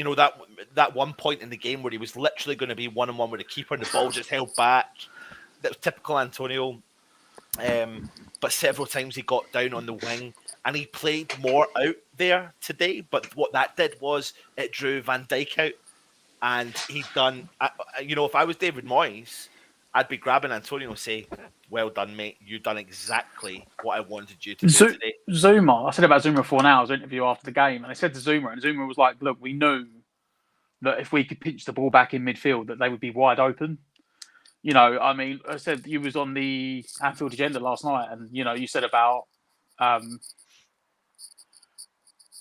that one point in the game where he was literally going to be 1-on-1 with the keeper and the ball just held back. That was typical Antonio. But several times he got down on the wing and he played more out there today. But what that did was it drew Van Dijk out. And he done, if I was David Moyes, I'd be grabbing Antonio and say, well done, mate. You've done exactly what I wanted you to do today. Zouma, I said about Zouma for an hour's interview after the game. And I said to Zouma, and Zouma was like, look, we knew that if we could pinch the ball back in midfield, that they would be wide open. I said you was on the Anfield agenda last night, and you said about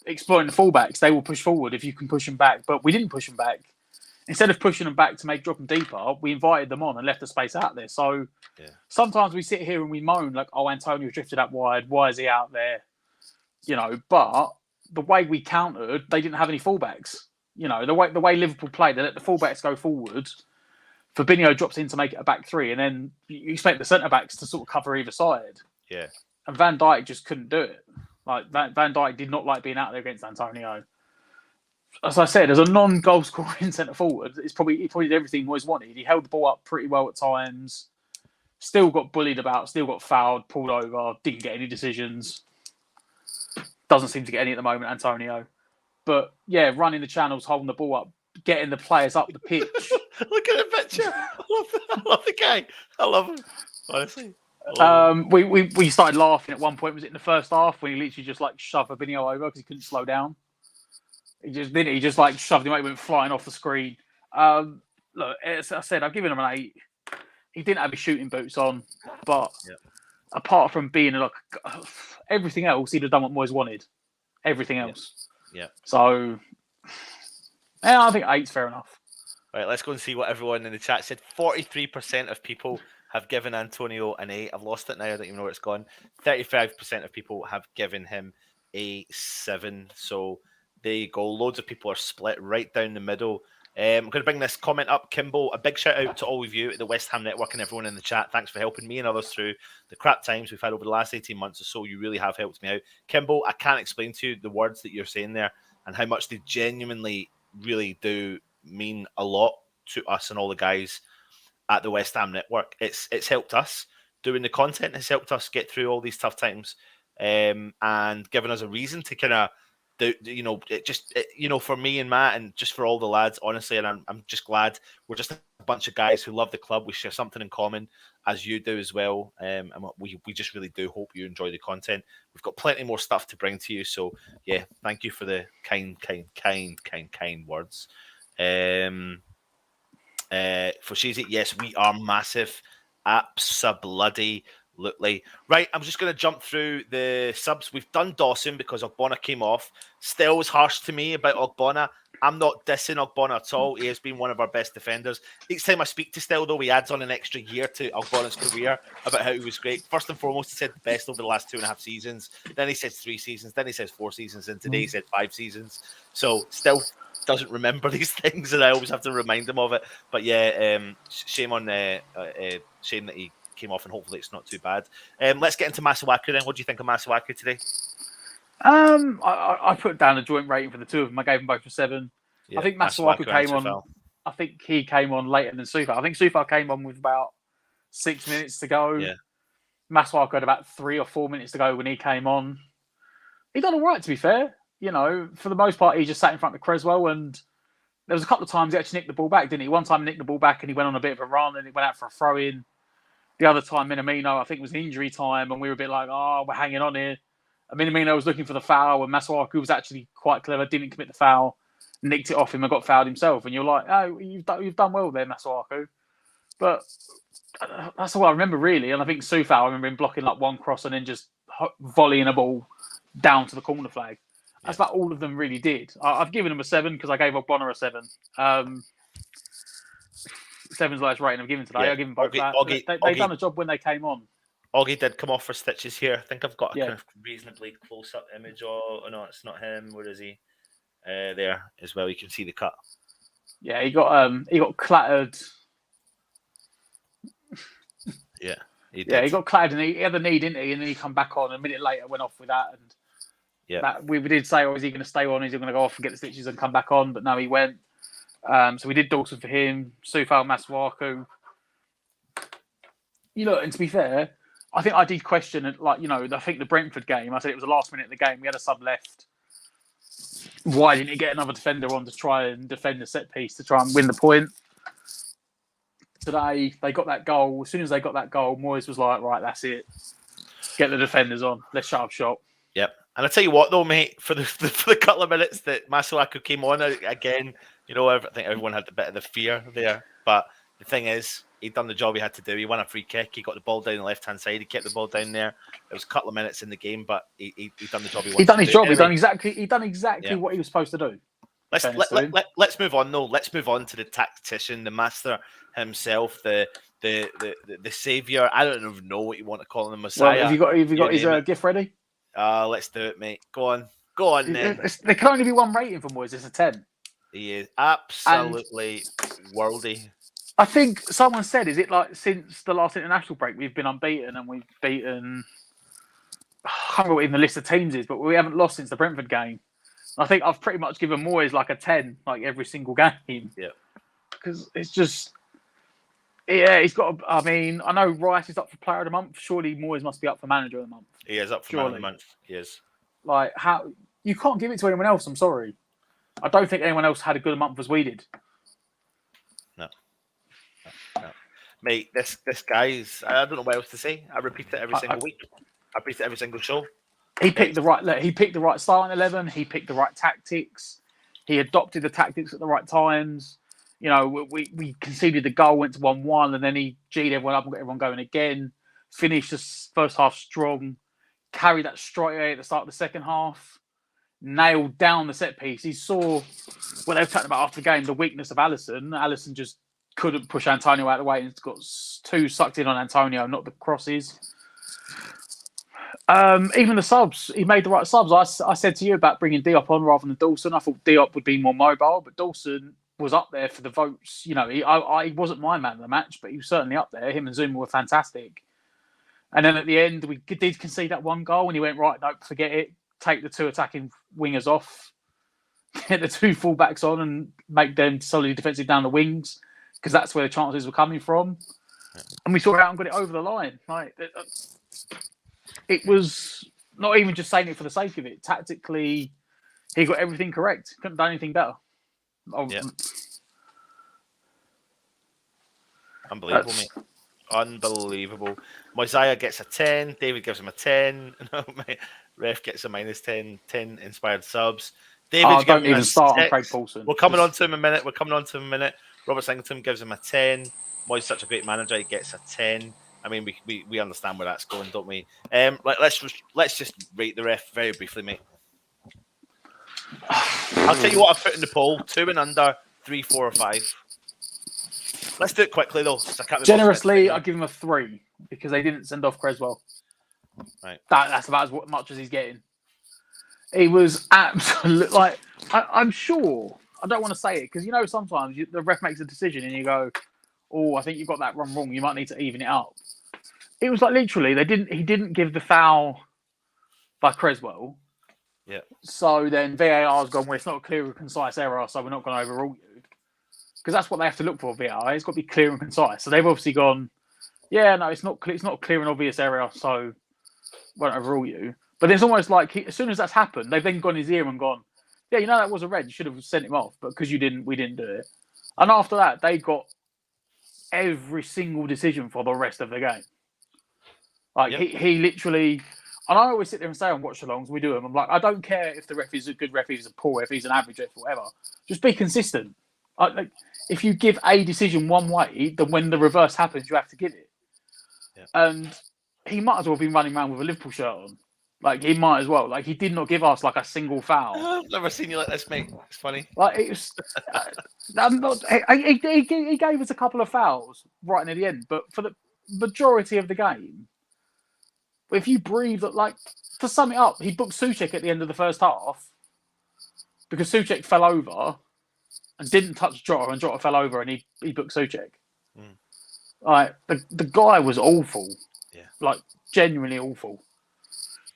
exploiting the fullbacks. They will push forward if you can push them back, but we didn't push them back. Instead of pushing them back to drop them deeper, we invited them on and left the space out there. So sometimes we sit here and we moan like, "Oh, Antonio drifted out wide. Why is he out there?" But the way we countered, they didn't have any fullbacks. The way Liverpool played, they let the fullbacks go forward. Fabinho drops in to make it a back 3, and then you expect the centre-backs to sort of cover either side. Yeah. And Van Dijk just couldn't do it. Van Dijk did not like being out there against Antonio. As I said, as a non-goal scoring centre-forward, he probably did everything Moyes wanted. He held the ball up pretty well at times, still got bullied about, still got fouled, pulled over, didn't get any decisions. Doesn't seem to get any at the moment, Antonio. But, running the channels, holding the ball up, getting the players up the pitch. Look at the picture. I love the guy. I love him. Honestly. We started laughing at one point. Was it in the first half when he literally just shoved Fabinho over because he couldn't slow down? He just shoved him over, went flying off the screen. Look, as I said, I've given him an 8. He didn't have his shooting boots on, but apart from being like everything else, he'd have done what Moyes wanted. Everything else. Yeah. So, yeah, I think 8's fair enough. Right, let's go and see what everyone in the chat said. 43% of people have given Antonio an 8. I've lost it now. I don't even know where it's gone. 35% of people have given him a 7. So there you go. Loads of people are split right down the middle. I'm going to bring this comment up. Kimbo, a big shout out to all of you at the West Ham Network and everyone in the chat. Thanks for helping me and others through the crap times we've had over the last 18 months or so. You really have helped me out. Kimbo, I can't explain to you the words that you're saying there and how much they genuinely really do mean a lot to us and all the guys at the West Ham Network. It's helped us. Doing the content has helped us get through all these tough times and given us a reason to kind of for me and Matt and just for all the lads, honestly, and I'm just glad we're just a bunch of guys who love the club. We share something in common, as you do as well, and we just really do hope you enjoy the content. We've got plenty more stuff to bring to you, so yeah, thank you for the kind words. For Sheezy, yes, we are massive, abso-bloody. Right, I'm just going to jump through the subs. We've done Dawson because Ogbonna came off. Still was harsh to me about Ogbonna. I'm not dissing Ogbonna at all. He has been one of our best defenders. Each time I speak to Still, though, he adds on an extra year to Ogbonna's career about how he was great. First and foremost, he said the best over the last 2.5 seasons. Then he says 3 seasons. Then he says 4 seasons. And today he said 5 seasons. So Still doesn't remember these things, and I always have to remind him of it. But yeah, shame on shame that he came off, and hopefully it's not too bad. Let's get into Masuaku then. What do you think of Masuaku today? I put down a joint rating for the two of them. I gave them both a 7. Yeah, I think Masuaku came on. I think he came on later than Soufal. I think Soufal came on with about 6 minutes to go. Yeah. Masuaku had about 3 or 4 minutes to go when he came on. He done all right, to be fair. You know, for the most part, he just sat in front of Creswell, and there was a couple of times he actually nicked the ball back, didn't he? One time he nicked the ball back and he went on a bit of a run and he went out for a throw-in. The other time, Minamino, I think, was injury time, and we were a bit like, oh, we're hanging on here. And Minamino was looking for the foul, and Masuaku was actually quite clever, didn't commit the foul, nicked it off him and got fouled himself. And you're like, oh, you've done well there, Masuaku. But that's all I remember, really. And I think Soufal, I remember him blocking like one cross and then just volleying a ball down to the corner flag. That's about all of them really did. I've given them a 7 because I gave Ogbonna a 7. 7's the lowest rating I've given today. Yeah. I give them both that. They done a job when they came on. Augie did come off for stitches here. I think I've got a kind of reasonably close-up image. Oh, no, it's not him. Where is he? There as well. You can see the cut. Yeah, he got clattered. Yeah, he got clattered, and he had the knee, didn't he? And then he come back on. A minute later, went off with that, and we did say, is he going to stay on? Is he going to go off and get the stitches and come back on? But no, he went. So we did Dawson for him. Soufal, Masuaku. And to be fair, I think I did question it. I think the Brentford game, I said it was the last minute of the game. We had a sub left. Why didn't he get another defender on to try and defend the set piece to try and win the point? Today, they got that goal. As soon as they got that goal, Moyes was like, right, that's it. Get the defenders on. Let's shut up shop. Yep. And I tell you what, though, mate, for the couple of minutes that Masuaku came on, again, I think everyone had a bit of the fear there. But the thing is, he'd done the job he had to do. He won a free kick. He got the ball down the left-hand side. He kept the ball down there. It was a couple of minutes in the game, but he done the job he wanted to do. He done his job. Anyway, he done exactly what he was supposed to do. Let's move on, though. Let's move on to the tactician, the master himself, the saviour. I don't even know what you want to call him, the Messiah. Well, have you got his gift ready? Let's do it, mate. Go on, then. There can only be one rating for Moyes. It's a 10. He is absolutely worldy. I think someone said, is it like since the last international break we've been unbeaten and we've beaten, I can't remember what even the list of teams is, but we haven't lost since the Brentford game. I think I've pretty much given Moyes like a 10, like every single game. Yeah. Because it's just, he's got, I know Rice is up for player of the month. Surely Moyes must be up for manager of the month. He is up for man of the month. He is. Like, how, you can't give it to anyone else, I'm sorry. I don't think anyone else had a good a month as we did. No. Mate, this guy's, I don't know what else to say. I repeat it every single week. I repeat it every single show. He picked the right starting 11. He picked the right tactics. He adopted the tactics at the right times. We conceded the goal, went to 1-1, and then he G'd everyone up and got everyone going again. finish the first half strong, carry that straight away at the start of the second half, nailed down the set piece. He saw what they were talking about after the game, the weakness of Alisson. Alisson just couldn't push Antonio out of the way and got too sucked in on Antonio, not the crosses. Even the subs, he made the right subs. I said to you about bringing Diop on rather than Dawson. I thought Diop would be more mobile, but Dawson was up there for the votes. You know, he wasn't my man of the match, but he was certainly up there. Him and Zouma were fantastic. And then at the end, we did concede that one goal, and he went, right, no, forget it. Take the 2 attacking wingers off, get the 2 fullbacks on, and make them solidly defensive down the wings, because that's where the chances were coming from. And we saw it out and got it over the line. Like, it was not even just saying it for the sake of it. Tactically, he got everything correct. Couldn't have done anything better. Yeah. Unbelievable, mate. Unbelievable. Mosiah gets a 10. David gives him a 10. Ref gets a -10. 10 inspired subs. David's don't even start on Craig Paulson. We're coming on to him in a minute. Robert Singleton gives him a 10. Moy's such a great manager. He gets a 10. I mean, we understand where that's going, don't we? Let's just rate the ref very briefly, mate. I'll tell you what I've put in the poll: 2 and under, 3, 4, or 5. Let's do it quickly though. Generously, I'll give him a 3 because they didn't send off Creswell. Right. That's about as much as he's getting. He was absolutely like I'm sure. I don't want to say it because sometimes the ref makes a decision and you go, "Oh, I think you got that wrong. You might need to even it up." It was like literally he didn't give the foul by Creswell. Yeah. So then VAR's gone, well, it's not a clear and concise error, so we're not going to overrule you. Because that's what they have to look for, VAR. It's got to be clear and concise. So they've obviously gone, yeah, no, it's not a clear and obvious error, so won't overrule you. But it's almost like as soon as that's happened, they've then gone in his ear and gone, yeah, that was a red. You should have sent him off, but because we didn't do it. And after that, they got every single decision for the rest of the game. Like he literally, and I always sit there and say on watch-alongs, we do them. I'm like, I don't care if the ref is a good ref, if he's a poor ref, if he's an average ref, whatever. Just be consistent. Like, if you give a decision one way, then when the reverse happens, you have to give it. Yeah. And he might as well have been running around with a Liverpool shirt on. Like, he might as well. Like, he did not give us, like, a single foul. I've never seen you like this, mate. It's funny. Like, it was... he gave us a couple of fouls right near the end, but for the majority of the game, if you breathe... Like, to sum it up, he booked Souček at the end of the first half because Souček fell over and didn't touch Jota, and Jota fell over and he booked Souček. Like, the guy was awful. Yeah. Like, genuinely awful.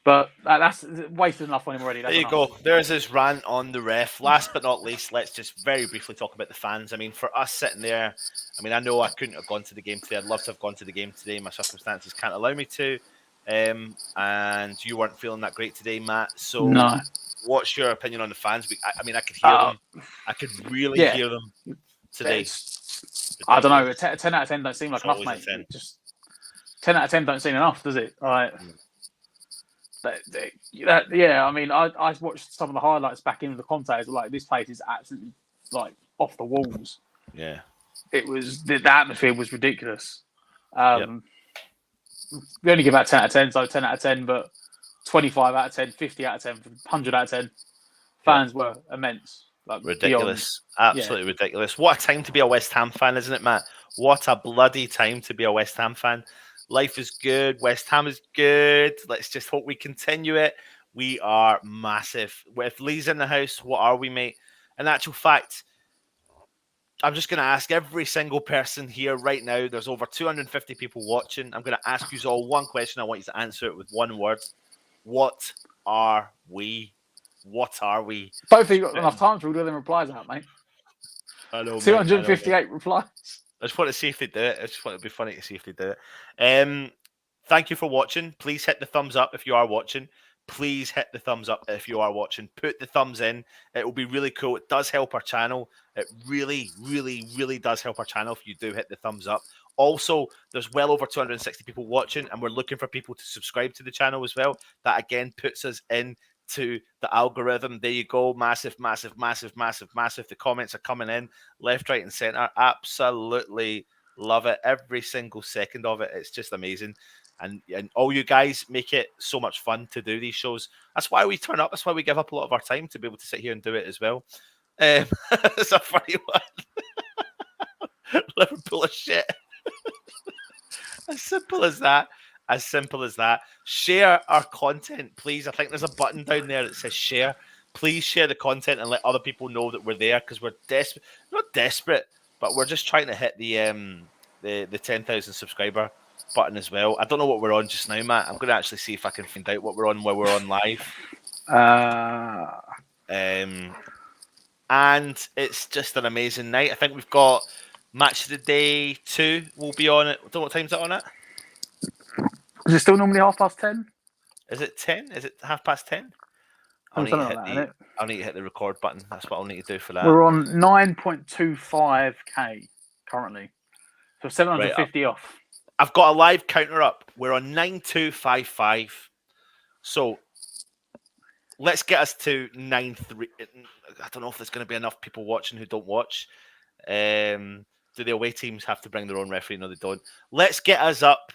But that's wasted enough on him already. There you go. There's his rant on the ref. Last but not least, let's just very briefly talk about the fans. I mean, for us sitting there, I mean, I know I couldn't have gone to the game today. I'd love to have gone to the game today. My circumstances can't allow me to. And you weren't feeling that great today, Matt. So no. What's your opinion on the fans? I mean, I could hear them. I could really hear them today. I don't know. A 10 out of 10 don't seem like enough, mate. Just 10 out of 10 don't seem enough, does it? Right. Yeah, I mean, I watched some of the highlights back in the Conte. Like, this place is absolutely like off the walls. Yeah, it was the atmosphere was ridiculous. We only give out 10 out of 10, so 10 out of 10, but 25 out of 10, 50 out of 10, 100 out of 10. Fans were immense. Like, ridiculous. Absolutely ridiculous. What a time to be a West Ham fan, isn't it, Matt? What a bloody time to be a West Ham fan. Life is good. West Ham is good. Let's just hope we continue it. We are massive. If Lee's in the house, what are we, mate? In actual fact, I'm just going to ask every single person here right now. There's over 250 people watching. I'm going to ask you all one question. I want you to answer it with one word. What are we? What are we? Both of you got enough time to read them replies out, mate. I know, 258 replies. I just want to see if they do it. I just want it to be funny to see if they do it. Thank you for watching. Please hit the thumbs up if you are watching. Please hit the thumbs up if you are watching. Put the thumbs in. It will be really cool. It does help our channel. It really, really, really does help our channel if you do hit the thumbs up. Also, there's well over 260 people watching, and we're looking for people to subscribe to the channel as well. That, again, puts us in to the algorithm. There you go. Massive, massive, massive, massive, massive. The comments are coming in left, right, and center. Absolutely love it. Every single second of it. It's just amazing. and all you guys make it so much fun to do these shows. That's why we turn up. That's why we give up a lot of our time to be able to sit here and do it as well. It's a funny one. Liverpool is shit. As simple as that. As simple as that. Share our content, please. I think there's a button down there that says share. Please share the content and let other people know that we're there, because we're desperate. Not desperate, but we're just trying to hit the 10,000 subscriber button as well. I don't know what we're on just now, Matt. I'm going to actually see if I can find out what we're on while we're on live. And it's just an amazing night. I think we've got Match of the Day 2 will be on it. I don't know what time's it on it. Is it still normally 10:30? Is it 10? Is it 10:30? I'll need to hit the record button. That's what I'll need to do for that. We're on 9.25k currently. So 750 off. I've got a live counter up. We're on 9,255. So let's get us to 9,3. I don't know if there's going to be enough people watching who don't watch. Do the away teams have to bring their own referee? No, they don't. Let's get us up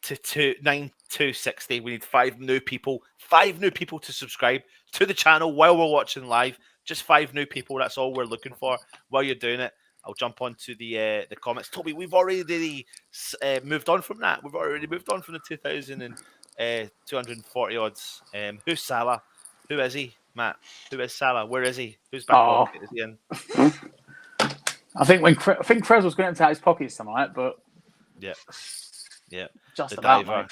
to 9,260. We need 5 new people. 5 new people to subscribe to the channel while we're watching live. Just 5 new people. That's all we're looking for. While you're doing it, I'll jump onto the comments. Toby, we've already moved on from that. We've already moved on from the 2,240 odds. Who's Salah? Who is he, Matt? Who is Salah? Where is he? Who's back pocket is he in? I think Krez was going to take his pockets tonight, but yeah, just the about, diver,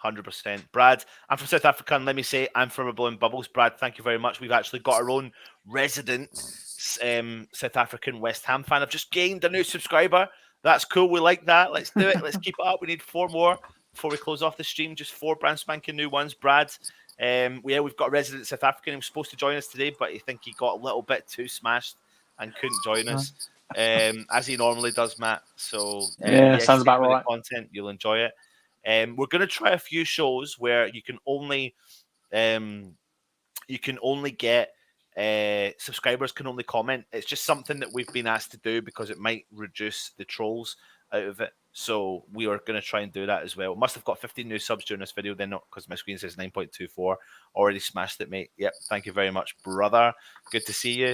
100%. Brad, I'm from South Africa, and let me say, I'm from a Blowing Bubbles. Brad, thank you very much. We've actually got our own resident South African West Ham fan. I've just gained a new subscriber. That's cool. We like that. Let's do it. Let's keep it up. We need 4 more before we close off the stream. Just 4 brand spanking new ones. Brad, we've got a resident South African. He was supposed to join us today, but I think he got a little bit too smashed and couldn't join us, as he normally does, Matt. So sounds about right. Content, you'll enjoy it. We're going to try a few shows where you can only get subscribers can only comment. It's just something that we've been asked to do because it might reduce the trolls out of it. So we are going to try and do that as well. Must have got 15 new subs during this video, then not because my screen says 9.24. Already smashed it, mate. Yep. Thank you very much, brother. Good to see you.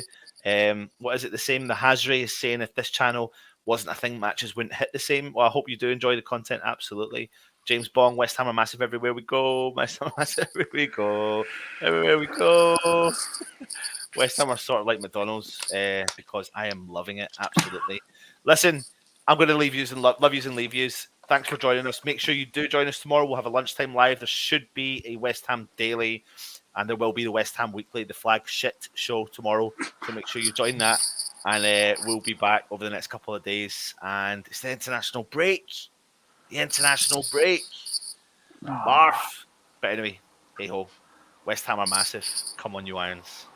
What is it the same? The Hazri is saying if this channel wasn't a thing, matches wouldn't hit the same. Well, I hope you do enjoy the content. Absolutely. James Bong, West Ham are massive everywhere we go. West Ham are massive everywhere we go. Everywhere we go. West Ham are sort of like McDonald's because I am loving it. Absolutely. Listen, I'm going to leave yous and love yous and leave yous. Thanks for joining us. Make sure you do join us tomorrow. We'll have a lunchtime live. There should be a West Ham daily, and there will be the West Ham weekly, the flagship show tomorrow. So make sure you join that, and we'll be back over the next couple of days. And it's the international break. The international break. Barf. But anyway, hey ho. West Ham are massive. Come on, you Irons.